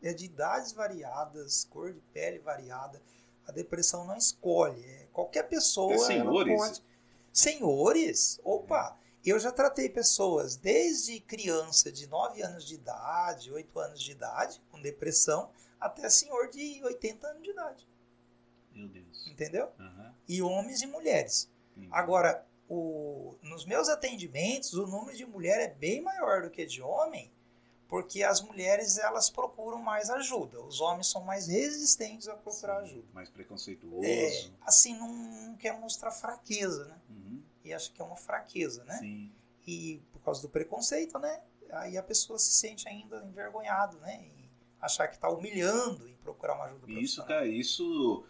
é de idades variadas, cor de pele variada. A depressão não escolhe. Qualquer pessoa. Até senhores? Ela pode... Senhores? Opa! Eu já tratei pessoas desde criança de 9 anos de idade, 8 anos de idade, com depressão, até senhor de 80 anos de idade. Meu Deus. Entendeu? Uhum. E homens e mulheres. Entendi. Agora, nos meus atendimentos, o número de mulher é bem maior do que de homem, porque as mulheres elas procuram mais ajuda. Os homens são mais resistentes a procurar ajuda. Mais preconceituoso. Assim, não quer mostrar fraqueza, né? E acha que é uma fraqueza, né? Sim. E por causa do preconceito, né? Aí a pessoa se sente ainda envergonhada, né? E achar que está humilhando em procurar uma ajuda profissional. Isso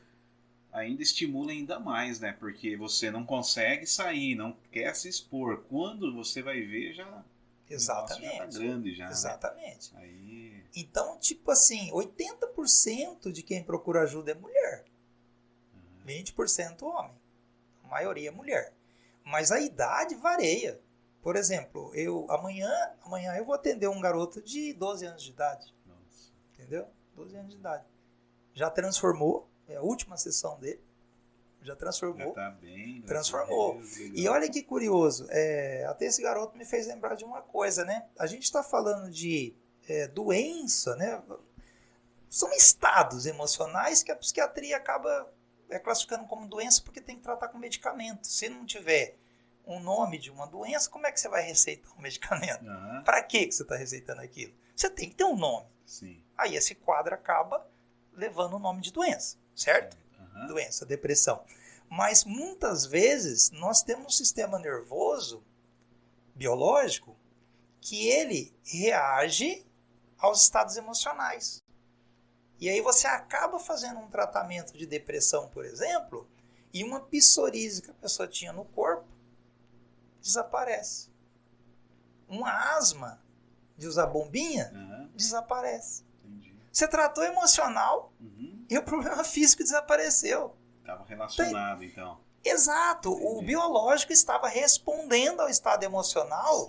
ainda estimula ainda mais, né? Porque você não consegue sair, não quer se expor. Quando você vai ver, já... Exatamente. Já tá grande já, exatamente. Né? Aí... Então, tipo assim, 80% de quem procura ajuda é mulher. 20% homem. A maioria é mulher. Mas a idade varia. Por exemplo, amanhã eu vou atender um garoto de 12 anos de idade. Nossa. Entendeu? 12 anos de idade. Já transformou. É a última sessão dele. Já transformou. Já tá bem. Transformou. E olha que curioso. Até esse garoto me fez lembrar de uma coisa, né? A gente está falando de doença, né? São estados emocionais que a psiquiatria acaba classificando como doença porque tem que tratar com medicamento. Se não tiver um nome de uma doença, como é que você vai receitar um medicamento? Para que você está receitando aquilo? Você tem que ter um nome. Sim. Aí esse quadro acaba levando o nome de doença, certo? Doença, depressão. Mas muitas vezes nós temos um sistema nervoso biológico que ele reage aos estados emocionais. E aí você acaba fazendo um tratamento de depressão, por exemplo, e uma psoríase que a pessoa tinha no corpo desaparece. Uma asma de usar bombinha desaparece. Entendi. Você tratou emocional e o problema físico desapareceu. Estava relacionado, então. Exato. Entendi. O biológico estava respondendo ao estado emocional,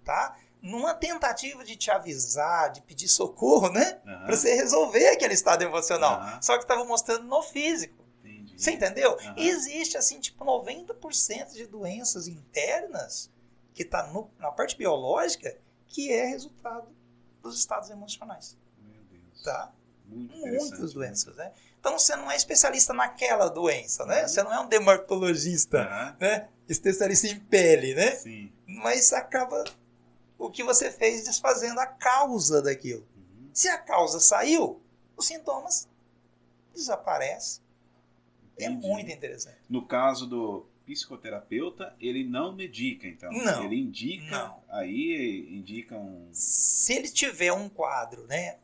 tá? Numa tentativa de te avisar, de pedir socorro, né? Para você resolver aquele estado emocional. Só que estava mostrando no físico. Entendi. Você entendeu? Existe, assim, tipo 90% de doenças internas que está na parte biológica que é resultado dos estados emocionais. Meu Deus. Tá? Muitas doenças, né? né? Então você não é especialista naquela doença, né? Você não é um dermatologista, né? Especialista em pele, né? Sim. Mas acaba o que você fez desfazendo a causa daquilo. Se a causa saiu, os sintomas desaparecem. Entendi. É muito interessante. No caso do psicoterapeuta, ele não medica, então. Não. Ele indica, aí indica um... Se ele tiver um quadro, né,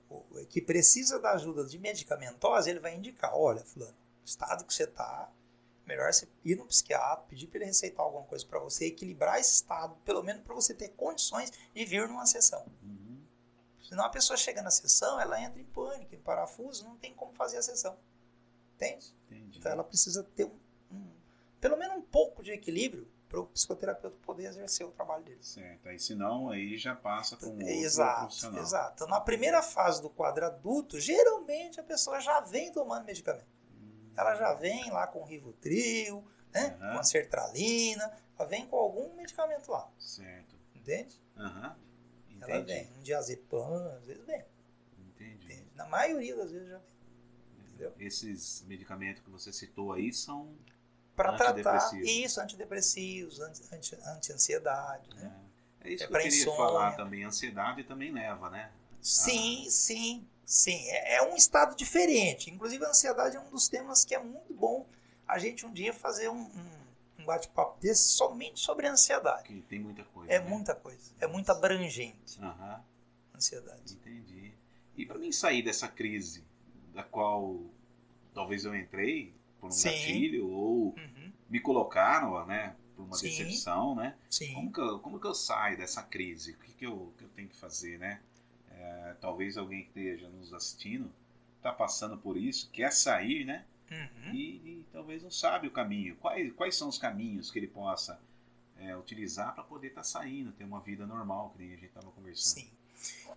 que precisa da ajuda de medicamentosa, ele vai indicar, olha, fulano, o estado que você está, melhor você ir no psiquiatra, pedir para ele receitar alguma coisa para você, equilibrar esse estado, pelo menos para você ter condições de vir numa sessão. Senão a pessoa chega na sessão, ela entra em pânico, em parafuso, não tem como fazer a sessão. Entende? Entendi. Então ela precisa ter pelo menos um pouco de equilíbrio para o psicoterapeuta poder exercer o trabalho dele. Certo. Aí, senão, aí já passa para um outro Exato, profissional. exato. Então, na primeira fase do quadro adulto, geralmente a pessoa já vem tomando medicamento. Ela já vem lá com Rivotril, né? Com a sertralina, ela vem com algum medicamento lá. Certo. Entende? Entendi. Ela vem, um diazepam, às vezes vem. Entendi. Entende? Na maioria das vezes já vem. Entendeu? Esses medicamentos que você citou aí são para tratar antidepressivos. isso, antidepressivos, anti-ansiedade, né? É isso que eu queria falar também. A ansiedade também leva, né? Sim, sim, sim. É um estado diferente. Inclusive a ansiedade é um dos temas que é muito bom a gente um dia fazer um bate-papo desse somente sobre a ansiedade. Que tem muita coisa. É muita coisa. É muito abrangente. Ansiedade. Entendi. E para mim sair dessa crise da qual talvez eu entrei por um gatilho ou me colocaram, né, por uma decepção, né? Sim. Como que eu saio dessa crise? O que eu tenho que fazer, né? Talvez alguém que esteja nos assistindo está passando por isso, quer sair, né? E talvez não sabe o caminho. Quais são os caminhos que ele possa utilizar para poder estar saindo, ter uma vida normal, que nem a gente estava conversando. Sim.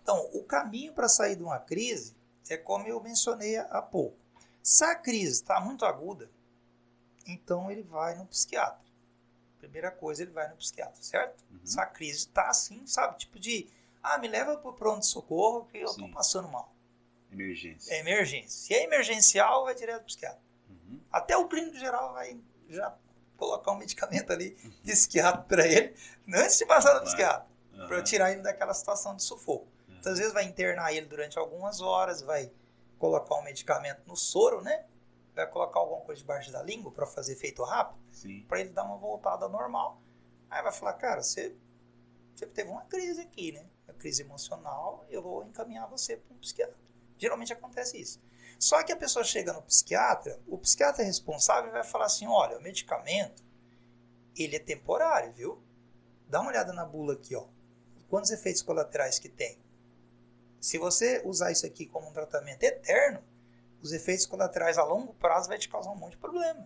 Então, o caminho para sair de uma crise é como eu mencionei há pouco. Se a crise está muito aguda, então ele vai no psiquiatra. Primeira coisa, ele vai no psiquiatra, certo? Se a crise está assim, sabe? Tipo de, me leva para o pronto-socorro que eu estou passando mal. Emergência. É emergência. Se é emergencial, vai direto para o psiquiatra. Até o clínico geral vai já colocar um medicamento ali de psiquiatra para ele, antes de passar no psiquiatra, para tirar ele daquela situação de sufoco. Então, às vezes vai internar ele durante algumas horas, vai colocar um medicamento no soro, né? Vai colocar alguma coisa debaixo da língua para fazer efeito rápido, para ele dar uma voltada normal. Aí vai falar, cara, você teve uma crise aqui, né? Uma crise emocional, eu vou encaminhar você para um psiquiatra. Geralmente acontece isso. Só que a pessoa chega no psiquiatra, o psiquiatra responsável vai falar assim, olha, o medicamento, ele é temporário, viu? Dá uma olhada na bula aqui, ó. Quantos efeitos colaterais que tem? Se você usar isso aqui como um tratamento eterno, os efeitos colaterais a longo prazo vai te causar um monte de problema.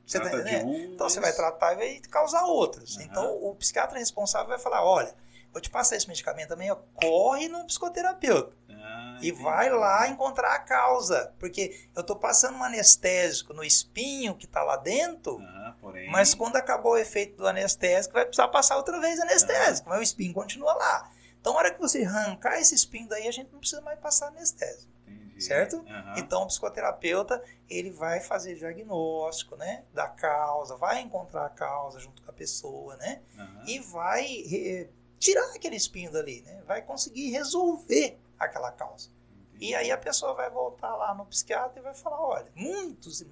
Você tá entendendo? Então você vai tratar e vai causar outros. Então o psiquiatra responsável vai falar, olha, vou te passar esse medicamento também, ó, corre no psicoterapeuta. E vai lá encontrar a causa. Porque eu estou passando um anestésico no espinho que está lá dentro, mas quando acabou o efeito do anestésico, vai precisar passar outra vez anestésico, mas o espinho continua lá. Então, na hora que você arrancar esse espinho daí, a gente não precisa mais passar anestésico. Certo? Então, o psicoterapeuta, ele vai fazer diagnóstico, né, da causa, vai encontrar a causa junto com a pessoa, né, e vai tirar aquele espinho dali, né, vai conseguir resolver aquela causa. E aí a pessoa vai voltar lá no psiquiatra e vai falar, olha, muitos,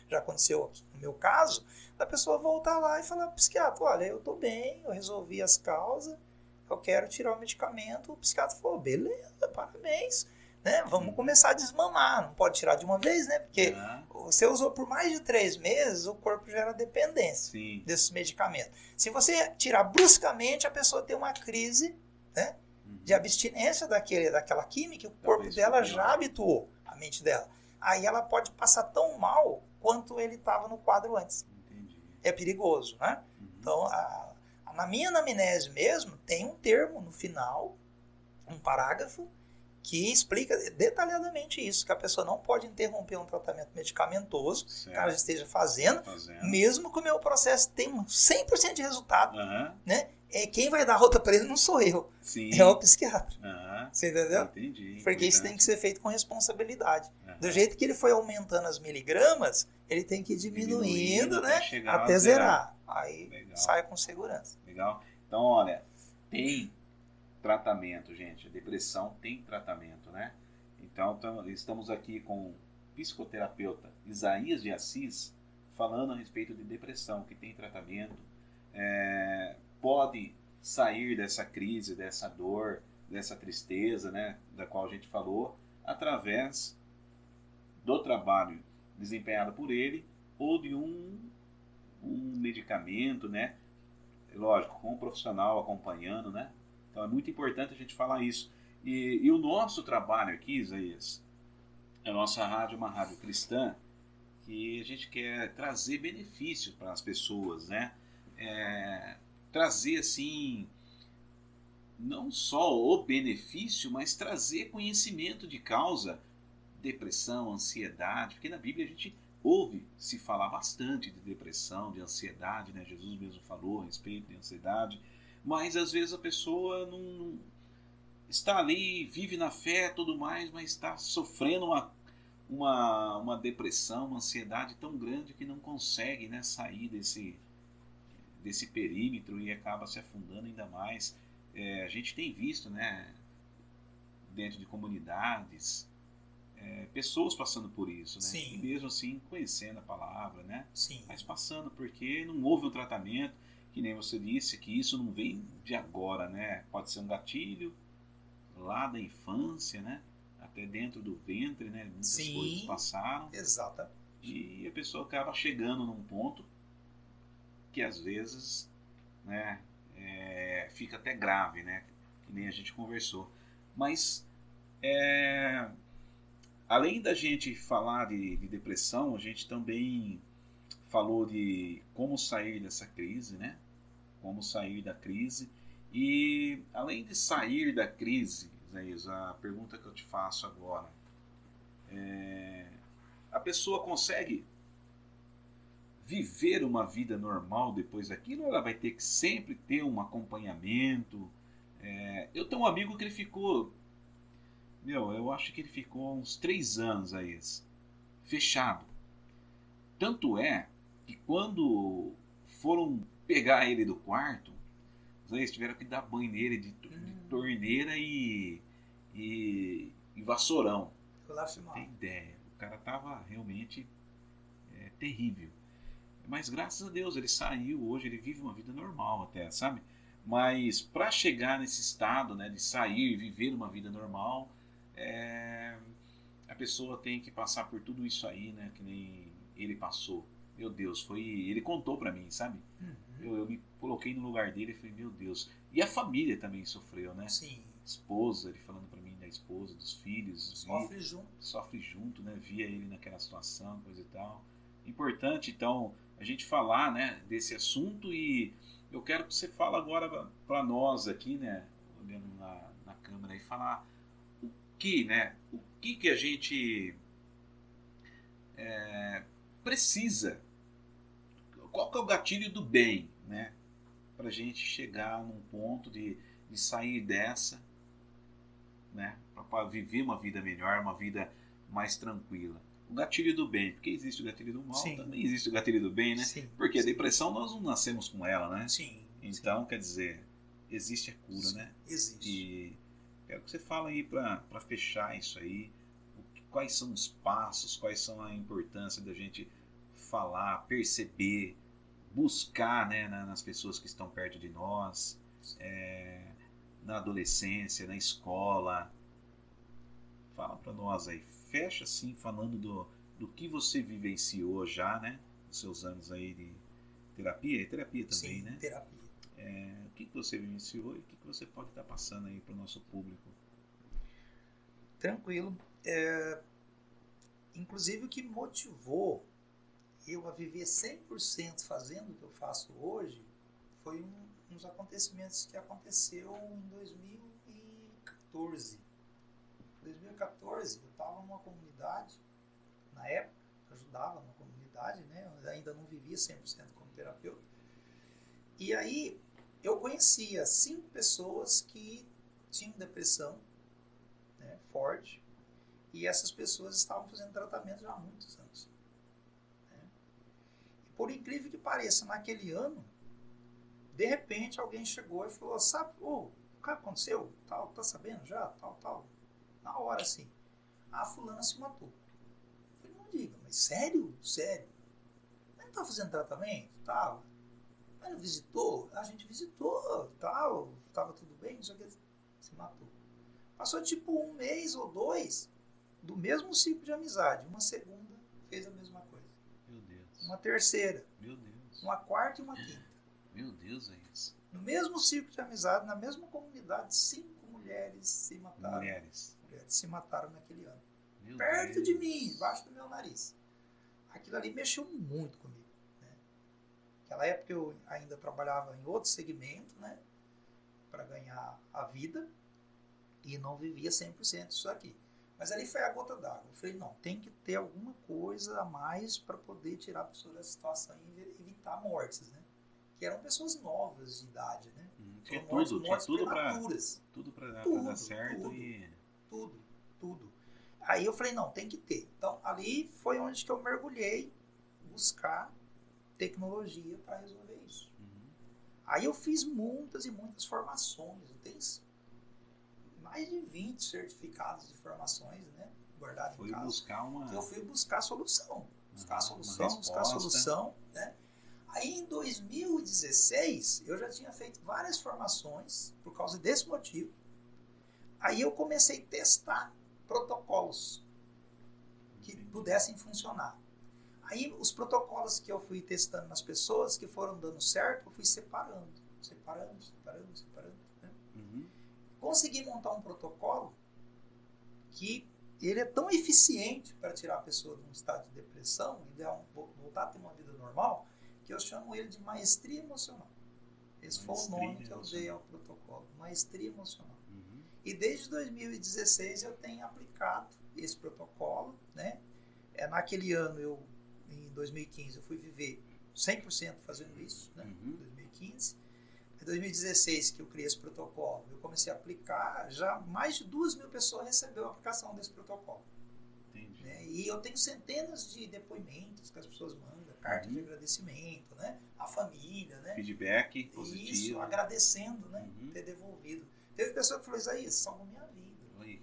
já aconteceu aqui no meu caso, da pessoa voltar lá e falar pro psiquiatra, olha, eu tô bem, eu resolvi as causas, eu quero tirar o medicamento. O psiquiatra falou, beleza, parabéns, né? Vamos começar a desmamar, não pode tirar de uma vez, né? Porque você usou por mais de 3 meses, o corpo gera dependência desses medicamentos. Se você tirar bruscamente, a pessoa tem uma crise, né, de abstinência daquela química, o corpo dela já habituou a mente dela. Aí ela pode passar tão mal quanto ele estava no quadro antes. É perigoso, né? Então, na minha anamnese mesmo, tem um termo no final, um parágrafo, que explica detalhadamente isso, que a pessoa não pode interromper um tratamento medicamentoso que ela esteja fazendo, mesmo que o meu processo tenha 100% de resultado. Né? Quem vai dar alta para ele não sou eu, é o psiquiatra. Você entendeu? Entendi. Porque isso tem que ser feito com responsabilidade. Do jeito que ele foi aumentando as miligramas, ele tem que ir diminuindo, né, até zerar. Aí sai com segurança. Legal. Então, olha, tem tratamento, gente. A depressão tem tratamento, né? Então, estamos aqui com o psicoterapeuta Isaías de Assis falando a respeito de depressão, que tem tratamento. Pode sair dessa crise, dessa dor, dessa tristeza, né, da qual a gente falou, através do trabalho desempenhado por ele ou de um medicamento, né? Lógico, com um profissional acompanhando, né? Então é muito importante a gente falar isso. E o nosso trabalho aqui, Isaías, a nossa rádio é uma rádio cristã que a gente quer trazer benefícios para as pessoas, né? trazer assim, não só o benefício, mas trazer conhecimento de causa, depressão, ansiedade, porque na Bíblia a gente ouve se falar bastante de depressão, de ansiedade, né? Jesus mesmo falou a respeito de ansiedade, mas às vezes a pessoa não está ali, vive na fé tudo mais, mas está sofrendo uma depressão, uma ansiedade tão grande que não consegue, né, sair desse perímetro e acaba se afundando ainda mais. A gente tem visto, né, dentro de comunidades, pessoas passando por isso, né? Sim. E mesmo assim conhecendo a palavra, né? Sim. Mas passando porque não houve um tratamento, que nem você disse, que isso não vem de agora, né? Pode ser um gatilho lá da infância, né? Até dentro do ventre, né? Muitas Sim, coisas passaram. Exatamente. E a pessoa acaba chegando num ponto que às vezes, né, fica até grave, né? Que nem a gente conversou. Mas além da gente falar de depressão, a gente também falou de como sair dessa crise, né? Como sair da crise. E além de sair da crise, Isaías, a pergunta que eu te faço agora, a pessoa consegue viver uma vida normal depois daquilo, ou ela vai ter que sempre ter um acompanhamento? Eu tenho um amigo que ele ficou, eu acho que ele ficou uns 3 anos aí, fechado. Tanto é que quando foram pegar ele do quarto, eles tiveram que dar banho nele de torneira e vassourão. Você tem ideia, o cara tava realmente terrível. Mas graças a Deus ele saiu, hoje ele vive uma vida normal até, sabe? Mas para chegar nesse estado, né, de sair, viver uma vida normal, a pessoa tem que passar por tudo isso aí, né, que nem ele passou. Meu Deus, ele contou para mim, sabe? Eu me coloquei no lugar dele e falei, meu Deus. E a família também sofreu, né? Sim. Esposa, ele falando para mim da esposa, dos filhos. Sofre junto, né? Via ele naquela situação, coisa e tal. Importante, então, a gente falar, né, desse assunto, e eu quero que você fale agora para nós aqui, né, olhando na câmera, e falar o que a gente precisa, qual que é o gatilho do bem, né, para a gente chegar num ponto de sair dessa, né, para viver uma vida melhor, uma vida mais tranquila. O gatilho do bem, porque existe o gatilho do mal, Sim. também existe o gatilho do bem, né? Sim. Porque a depressão nós não nascemos com ela, né? Sim. Então, quer dizer, existe a cura, Sim. né? Existe. E quero que você fale aí para fechar isso aí, quais são os passos, quais são a importância da gente falar, perceber, buscar, né, nas pessoas que estão perto de nós, na adolescência, na escola. Fala para nós aí, fecha assim falando do que você vivenciou já, né, nos seus anos aí de terapia, e terapia também, Sim, né? terapia. O que você vivenciou e o que você pode estar passando aí para o nosso público? Tranquilo. Inclusive o que motivou eu a viver 100% fazendo o que eu faço hoje foi uns acontecimentos que aconteceu em 2014. Em 2014 eu estava numa comunidade, na época ajudava numa comunidade, né? Eu ainda não vivia 100% como terapeuta. E aí eu conhecia 5 pessoas que tinham depressão, né, forte, e essas pessoas estavam fazendo tratamento já há muitos anos. Né? E por incrível que pareça, naquele ano, de repente alguém chegou e falou, sabe, o que aconteceu? Tal, tá sabendo já? Tal. Na hora, assim, a fulana se matou. Eu falei, não diga, mas sério? Sério? Mas não tá fazendo tratamento? Tava. Mas não visitou? A gente visitou, tal, tava tudo bem, não sei o que. Se matou. Passou tipo 1 mês ou 2 do mesmo ciclo de amizade. Uma segunda fez a mesma coisa. Meu Deus. Uma terceira. Meu Deus. Uma quarta e uma quinta. Meu Deus, é isso. No mesmo ciclo de amizade, na mesma comunidade, 5 mulheres se mataram. Mulheres se mataram naquele ano. Meu Perto Deus. de mim, embaixo do meu nariz. Aquilo ali mexeu muito comigo. Né? Naquela época eu ainda trabalhava em outro segmento, né? Para ganhar a vida e não vivia 100% disso aqui. Mas ali foi a gota d'água. Eu falei, não, tem que ter alguma coisa a mais para poder tirar a pessoa dessa situação e evitar mortes, né? Que eram pessoas novas de idade, né? Tinha mortes tudo prematuras. Tudo para Tudo, dar certo tudo. Aí eu falei, não, tem que ter. Então, ali foi onde que eu mergulhei, buscar tecnologia para resolver isso. Aí eu fiz muitas e muitas formações. Eu tenho mais de 20 certificados de formações, né? Guardados em casa. Eu fui buscar solução. Buscar solução, né? Aí em 2016, eu já tinha feito várias formações por causa desse motivo. Aí eu comecei a testar protocolos que pudessem funcionar. Aí os protocolos que eu fui testando nas pessoas que foram dando certo, eu fui separando. Né? Consegui montar um protocolo que ele é tão eficiente para tirar a pessoa de um estado de depressão e voltar a ter uma vida normal, que eu chamo ele de maestria emocional. Esse foi o nome que eu dei ao protocolo, maestria emocional. E desde 2016 eu tenho aplicado esse protocolo, né? Naquele ano, em 2015, eu fui viver 100% fazendo isso, né? Em 2015. Em 2016, que eu criei esse protocolo, eu comecei a aplicar, já mais de 2.000 pessoas receberam a aplicação desse protocolo. Né? E eu tenho centenas de depoimentos que as pessoas mandam, cartas de agradecimento, né? A família, né? Feedback positivo. Isso, agradecendo, né? Ter devolvido. Teve pessoa que falou, Isaías, salvou minha vida.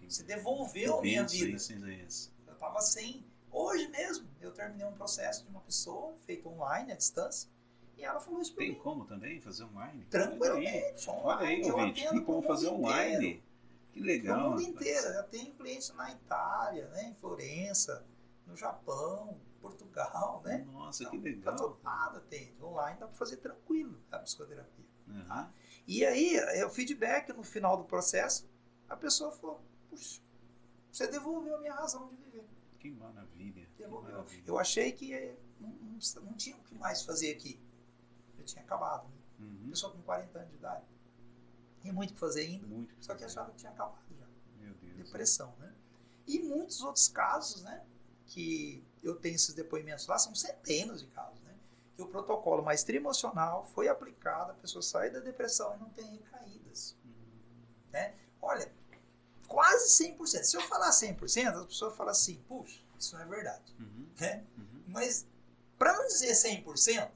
Você devolveu a minha vida. Eu estava sem. Hoje mesmo, eu terminei um processo de uma pessoa, feito online, à distância, e ela falou isso para mim. Tem como também fazer online? Tranquilamente, online. Olha aí, ouvinte, tem como fazer online. Que legal. No mundo inteiro. Eu tenho clientes na Itália, né, em Florença, no Japão, Portugal, né? Nossa, que legal. Para todo lado tem. Online dá para fazer tranquilo a psicoterapia. Tá? E aí, o feedback no final do processo, a pessoa falou, puxa, você devolveu a minha razão de viver. Que maravilha. Eu achei que não tinha o que mais fazer aqui. Eu tinha acabado. Né? Pessoa com 40 anos de idade. Tinha muito o que fazer ainda, só que achava que tinha acabado já. Meu Deus. Depressão, né? E muitos outros casos, né? Que eu tenho esses depoimentos lá, são centenas de casos, né? Que o protocolo maestria emocional foi aplicado, a pessoa sai da depressão e não tem recaídas. Né? Olha, quase 100%. Se eu falar 100%, as pessoas falam assim, puxa, isso não é verdade. Né? Mas, para não dizer 100%,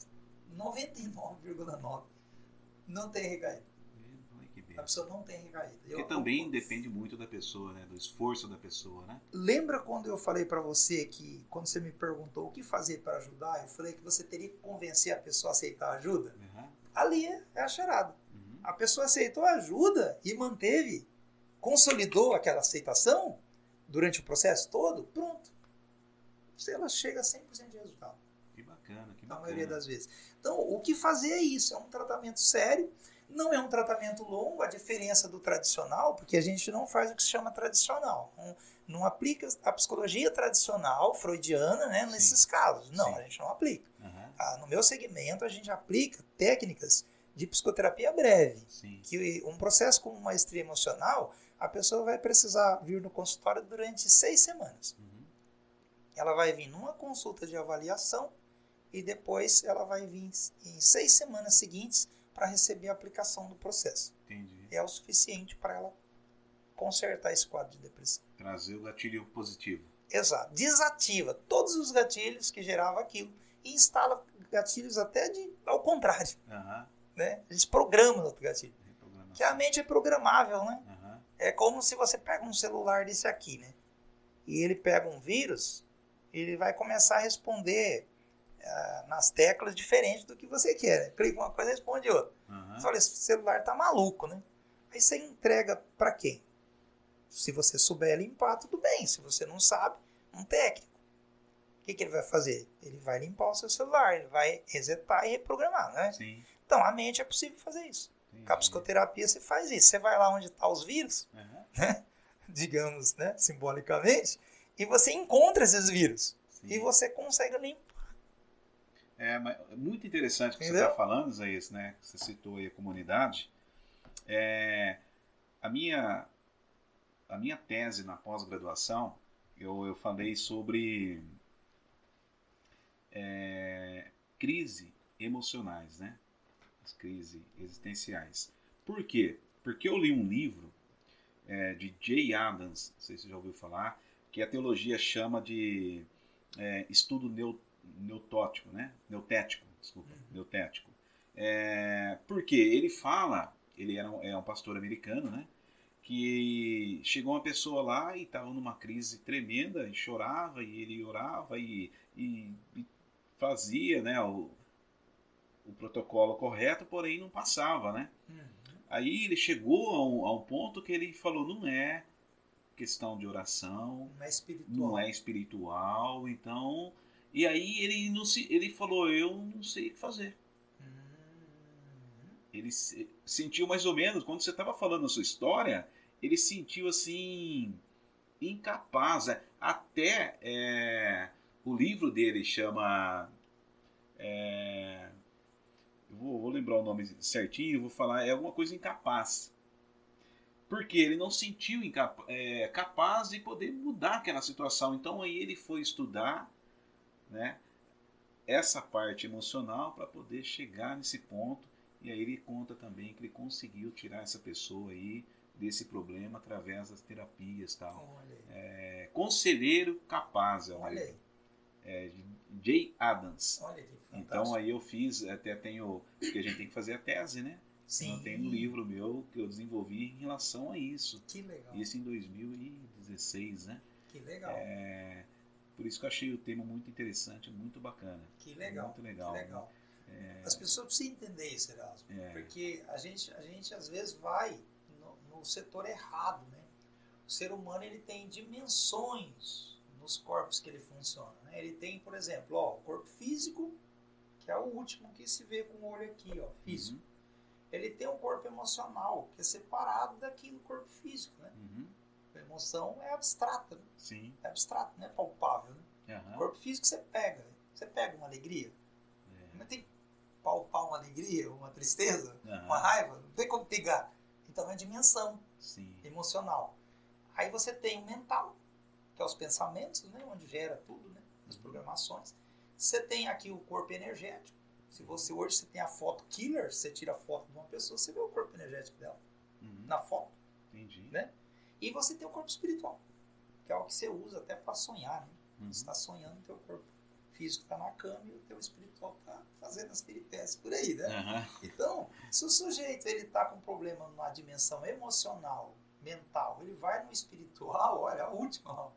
99,9% não tem recaída. A pessoa não tem recaída. Porque também depende muito da pessoa, né? Do esforço da pessoa, né? Lembra quando eu falei para você que, quando você me perguntou o que fazer para ajudar, eu falei que você teria que convencer a pessoa a aceitar a ajuda? Ali é a charada. A pessoa aceitou a ajuda e manteve, consolidou aquela aceitação durante o processo todo, pronto. Ela chega a 100% de resultado. Que bacana. Na maioria das vezes. Então, o que fazer é isso. É um tratamento sério. Não é um tratamento longo, a diferença do tradicional, porque a gente não faz o que se chama tradicional. Não aplica a psicologia tradicional, freudiana, né, nesses casos. Não, a gente não aplica. No meu segmento, a gente aplica técnicas de psicoterapia breve. Que um processo como maestria emocional, a pessoa vai precisar vir no consultório durante 6 semanas. Ela vai vir numa consulta de avaliação e depois ela vai vir em 6 semanas seguintes para receber a aplicação do processo. Entendi. É o suficiente para ela consertar esse quadro de depressão. Trazer o gatilho positivo. Exato. Desativa todos os gatilhos que geravam aquilo e instala gatilhos até ao contrário. Né? Eles programam o gatilho. Que a mente é programável, né? É como se você pega um celular desse aqui, né? E ele pega um vírus, ele vai começar a responder nas teclas diferente do que você quer. Clica uma coisa e responde outra. Você fala, esse celular tá maluco, né? Aí você entrega para quem? Se você souber limpar, tudo bem. Se você não sabe, um técnico. O que ele vai fazer? Ele vai limpar o seu celular, ele vai resetar e reprogramar, né? Sim. Então, a mente é possível fazer isso. Com a psicoterapia você faz isso. Você vai lá onde estão os vírus, né? Digamos, né? Simbolicamente, e você encontra esses vírus. E você consegue limpar. Mas é muito interessante o que você Entendeu? está falando, Isaías, né? Você citou aí a comunidade. É, a minha, a minha tese na pós-graduação, eu falei sobre crise emocionais, né? As crises existenciais. Por quê? Porque eu li um livro de Jay Adams, não sei se você já ouviu falar, que a teologia chama de estudo neutótico, né? Neutético, desculpa, neutético. Porque ele fala, ele é um pastor americano, né? Que chegou uma pessoa lá e estava numa crise tremenda e chorava e ele orava e fazia, né, o protocolo correto, porém não passava, né? Aí ele chegou a um ponto que ele falou, não é questão de oração, Não é espiritual. não é espiritual, então... E aí ele falou, eu não sei o que fazer. Ele sentiu mais ou menos, quando você estava falando a sua história, ele sentiu assim, incapaz. Até o livro dele chama... eu vou lembrar o nome certinho, vou falar, é alguma coisa incapaz. Porque ele não sentiu capaz de poder mudar aquela situação. Então aí ele foi estudar, né, essa parte emocional para poder chegar nesse ponto. E aí ele conta também que ele conseguiu tirar essa pessoa aí desse problema através das terapias e tal. Conselheiro Capaz é o livro. De Jay Adams. Olha que fantástico. Então aí eu fiz, até tenho, porque a gente tem que fazer a tese, né? Sim. Então tem um livro meu que eu desenvolvi em relação a isso. Que legal. Isso em 2016, né? Que legal. Por isso que eu achei o tema muito interessante, muito bacana. Que legal. Muito legal. Que legal. As pessoas precisam entender isso, Erasmo. Porque a gente às vezes vai no setor errado, né? O ser humano ele tem dimensões nos corpos que ele funciona, né? Ele tem, por exemplo, o corpo físico, que é o último que se vê com o olho aqui, físico. Ele tem um corpo emocional, que é separado daqui do corpo físico, né? A emoção é abstrata, né? Sim. É abstrato, não é palpável, né? O corpo físico você pega uma alegria, não tem que palpar uma alegria, uma tristeza, uma raiva, não tem como pegar. Então é dimensão emocional. Aí você tem o mental, que é os pensamentos, né? Onde gera tudo, né? As programações. Você tem aqui o corpo energético. Se você hoje você tem a foto killer, você tira a foto de uma pessoa, você vê o corpo energético dela na foto. Entendi. Né? E você tem o corpo espiritual, que é o que você usa até para sonhar. Né? Você está sonhando, o teu corpo físico está na cama e o teu espiritual está fazendo as peripécias por aí. Né? Então, se o sujeito está com problema na dimensão emocional, mental, ele vai no espiritual, olha, a última,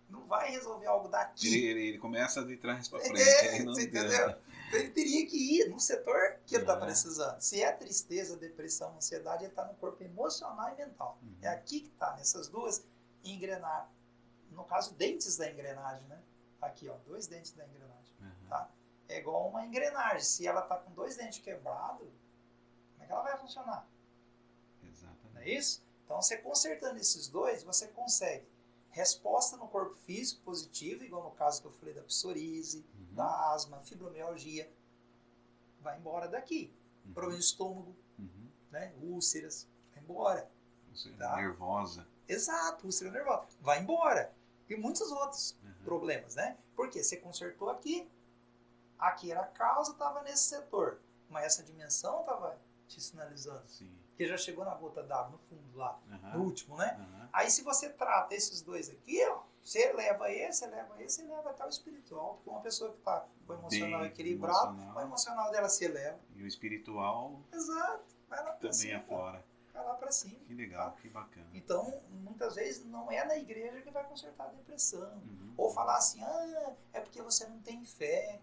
não vai resolver algo daqui. Ele começa de trás para frente. Você entendeu? Então ele teria que ir no setor que ele está precisando. Se é tristeza, depressão, ansiedade, ele está no corpo emocional e mental. É aqui que está, nessas duas engrenagens. No caso, dentes da engrenagem, né? Aqui, 2 dentes da engrenagem. Tá? É igual uma engrenagem. Se ela está com 2 dentes quebrados, como é que ela vai funcionar? Exatamente. Não é isso? Então, você consertando esses 2, você consegue resposta no corpo físico positiva, igual no caso que eu falei da psoríase, da asma, fibromialgia, vai embora daqui. Problema de estômago, né? Úlceras, vai embora. Úlcera nervosa. Exato, úlcera nervosa, vai embora. E muitos outros problemas, né? Porque você consertou aqui era a causa, estava nesse setor, mas essa dimensão estava te sinalizando. Sim. Que já chegou na gota d'água, no fundo lá, no último, né? Aí se você trata esses 2 aqui, você eleva até o espiritual, porque uma pessoa que está com o emocional equilibrado, o emocional dela se eleva. E o espiritual vai lá pra também cima, aflora. Vai lá pra cima. Que legal, que bacana. Então, muitas vezes não é na igreja que vai consertar a depressão. Ou falar assim, é porque você não tem fé.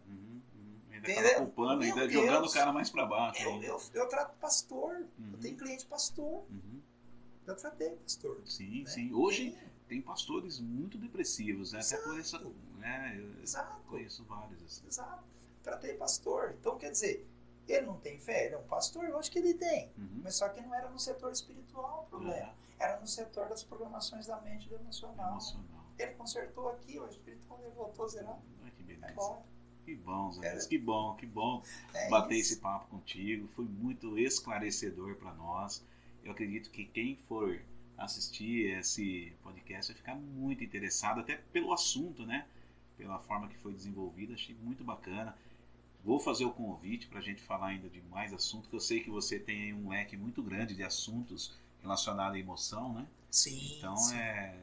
Ainda estava culpando, ainda jogando o cara mais para baixo. Eu trato pastor, eu tenho cliente pastor. Eu tratei pastor. Sim, né? sim. Hoje tem pastores muito depressivos, né? Até por essa. Exato. Conheço vários assim. Exato. Tratei pastor. Então, quer dizer, ele não tem fé? Ele é um pastor? Eu acho que ele tem. Mas só que não era no setor espiritual o problema. Era no setor das programações da mente e do emocional. Ele consertou aqui, o espiritual ele voltou a zerar. Que beleza. Agora. Que bom, Isaías, que bom É bater isso. esse papo contigo. Foi muito esclarecedor para nós. Eu acredito que quem for assistir esse podcast vai ficar muito interessado, até pelo assunto, né? Pela forma que foi desenvolvido, achei muito bacana. Vou fazer o convite para a gente falar ainda de mais assuntos, que eu sei que você tem aí um leque muito grande de assuntos relacionados à emoção, né? Sim, Então sim. é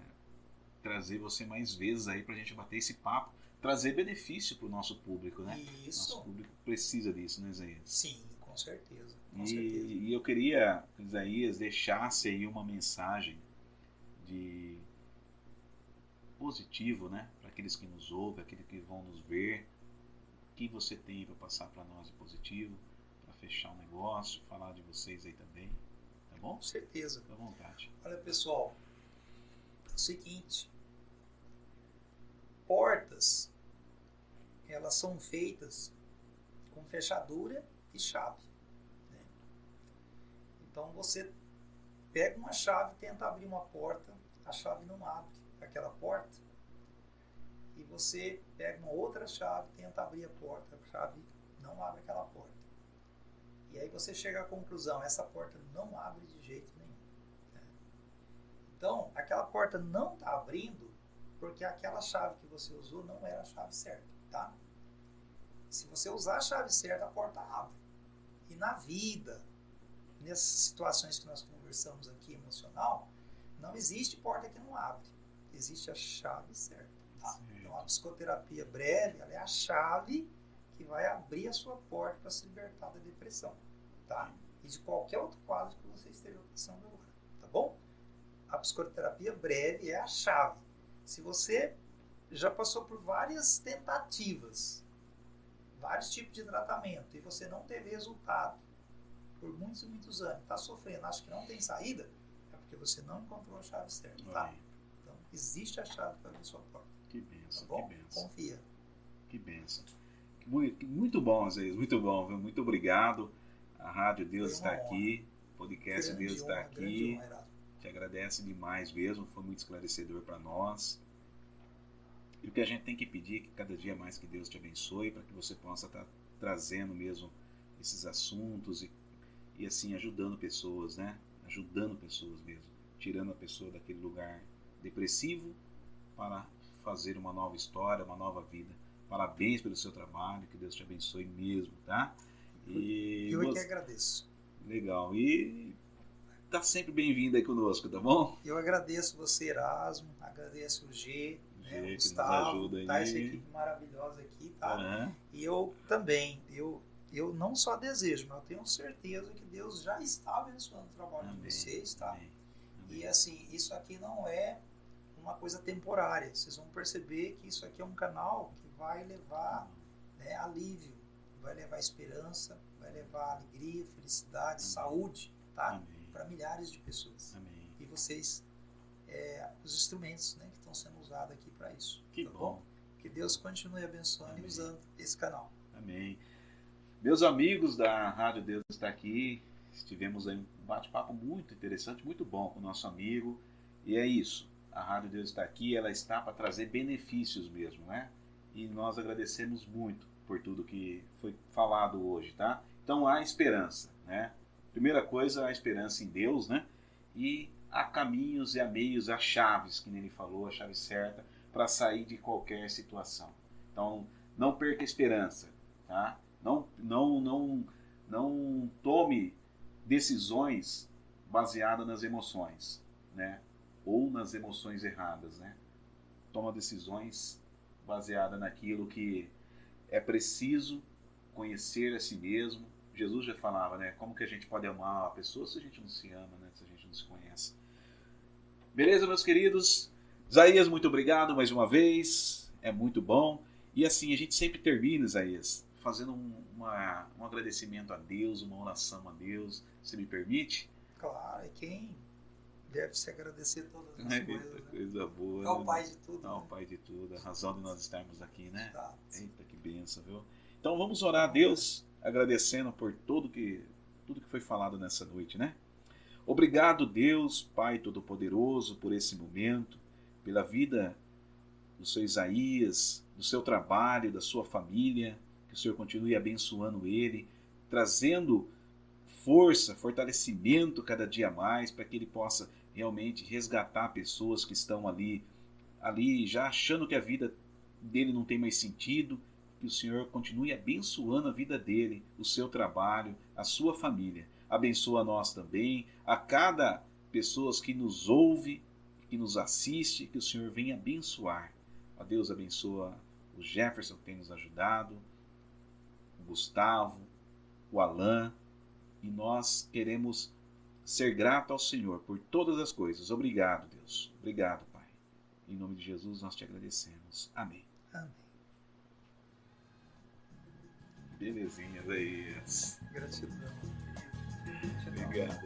trazer você mais vezes aí para a gente bater esse papo, trazer benefício para o nosso público, né? Nosso Isso. público precisa disso, né, Isaías? Sim, com certeza. Com certeza. E eu queria que Isaías deixasse aí uma mensagem de positivo, né? Para aqueles que nos ouvem, aqueles que vão nos ver. O que você tem para passar para nós de positivo, para fechar o negócio, falar de vocês aí também, tá bom? Com certeza. Fica à vontade. Olha, pessoal, é o seguinte, portas, elas são feitas com fechadura e chave, né? Então você pega uma chave, tenta abrir uma porta, a chave não abre aquela porta, e você pega uma outra chave, tenta abrir a porta, a chave não abre aquela porta. E aí você chega à conclusão, essa porta não abre de jeito nenhum, né? Então, aquela porta não está abrindo porque aquela chave que você usou não era a chave certa, tá? Se você usar a chave certa, a porta abre. E na vida, nessas situações que nós conversamos aqui, emocional, não existe porta que não abre. Existe a chave certa, tá? Então, a psicoterapia breve, ela é a chave que vai abrir a sua porta para se libertar da depressão, tá? E de qualquer outro quadro que você esteja passando agora, tá bom? A psicoterapia breve é a chave. Se você já passou por várias tentativas, vários tipos de tratamento, e você não teve resultado por muitos e muitos anos, está sofrendo, acha que não tem saída, é porque você não encontrou a chave certa, tá? Então, existe a chave para abrir sua porta. Que benção, tá bom? que benção. Confia. Que benção. Muito bom, Zé, muito bom, viu? Muito obrigado. A Rádio Deus está aqui, o podcast Deus está aqui. Grande honra, Heraldo. Te agradece demais mesmo, foi muito esclarecedor para nós. E o que a gente tem que pedir é que cada dia mais que Deus te abençoe, para que você possa estar trazendo mesmo esses assuntos e assim ajudando pessoas, né? Ajudando pessoas mesmo, tirando a pessoa daquele lugar depressivo para fazer uma nova história, uma nova vida. Parabéns pelo seu trabalho, que Deus te abençoe mesmo, tá? E eu é que agradeço. Legal. E tá sempre bem-vindo aí conosco, tá bom? Eu agradeço você, Erasmo, agradeço o G, né, o Gustavo, que nos ajuda aí. Tá, essa equipe maravilhosa aqui, tá? Uhum. E eu também, eu não só desejo, mas eu tenho certeza que Deus já está abençoando o trabalho de vocês, tá? Amém. E assim, isso aqui não é uma coisa temporária. Vocês vão perceber que isso aqui é um canal que vai levar, né, alívio, vai levar esperança, vai levar alegria, felicidade, saúde, tá? Para milhares de pessoas. Amém. E vocês, os instrumentos, né, que estão sendo usados aqui para isso. Que tá bom. Que Deus continue abençoando e usando esse canal. Amém. Meus amigos da Rádio Deus está aqui, tivemos aí um bate-papo muito interessante, muito bom com o nosso amigo. E é isso, a Rádio Deus está aqui, ela está para trazer benefícios mesmo, né? E nós agradecemos muito por tudo que foi falado hoje, tá? Então há esperança, né? Primeira coisa, a esperança em Deus, né? E há caminhos e há meios, há chaves, que nem ele falou, a chave certa, para sair de qualquer situação. Então, não perca a esperança, tá? Não tome decisões baseadas nas emoções, né? Ou nas emoções erradas, né? Toma decisões baseadas naquilo que é preciso conhecer a si mesmo. Jesus já falava, né? Como que a gente pode amar a pessoa se a gente não se ama, né? Se a gente não se conhece. Beleza, meus queridos? Isaías, muito obrigado mais uma vez. É muito bom. E assim, a gente sempre termina, Isaías, fazendo um agradecimento a Deus, uma oração a Deus. Você me permite? Claro, é quem deve se agradecer todas as coisas. Né? Coisa boa. É o Pai de tudo. É o né? Pai de tudo. A razão de nós estarmos aqui, né? Exato. Eita, que benção, viu? Então vamos orar a Deus, agradecendo por tudo que foi falado nessa noite, né? Obrigado, Deus, Pai Todo-Poderoso, por esse momento, pela vida do seu Isaías, do seu trabalho, da sua família, que o Senhor continue abençoando ele, trazendo força, fortalecimento cada dia mais, para que ele possa realmente resgatar pessoas que estão ali já achando que a vida dele não tem mais sentido, que o Senhor continue abençoando a vida dele, o seu trabalho, a sua família. Abençoa nós também, a cada pessoa que nos ouve, que nos assiste, que o Senhor venha abençoar. A Deus abençoa o Jefferson que tem nos ajudado, o Gustavo, o Alan, e nós queremos ser grato ao Senhor por todas as coisas. Obrigado, Deus. Obrigado, Pai. Em nome de Jesus nós te agradecemos. Amém. Amém. Belezinhas aí. Gratidão. Obrigado.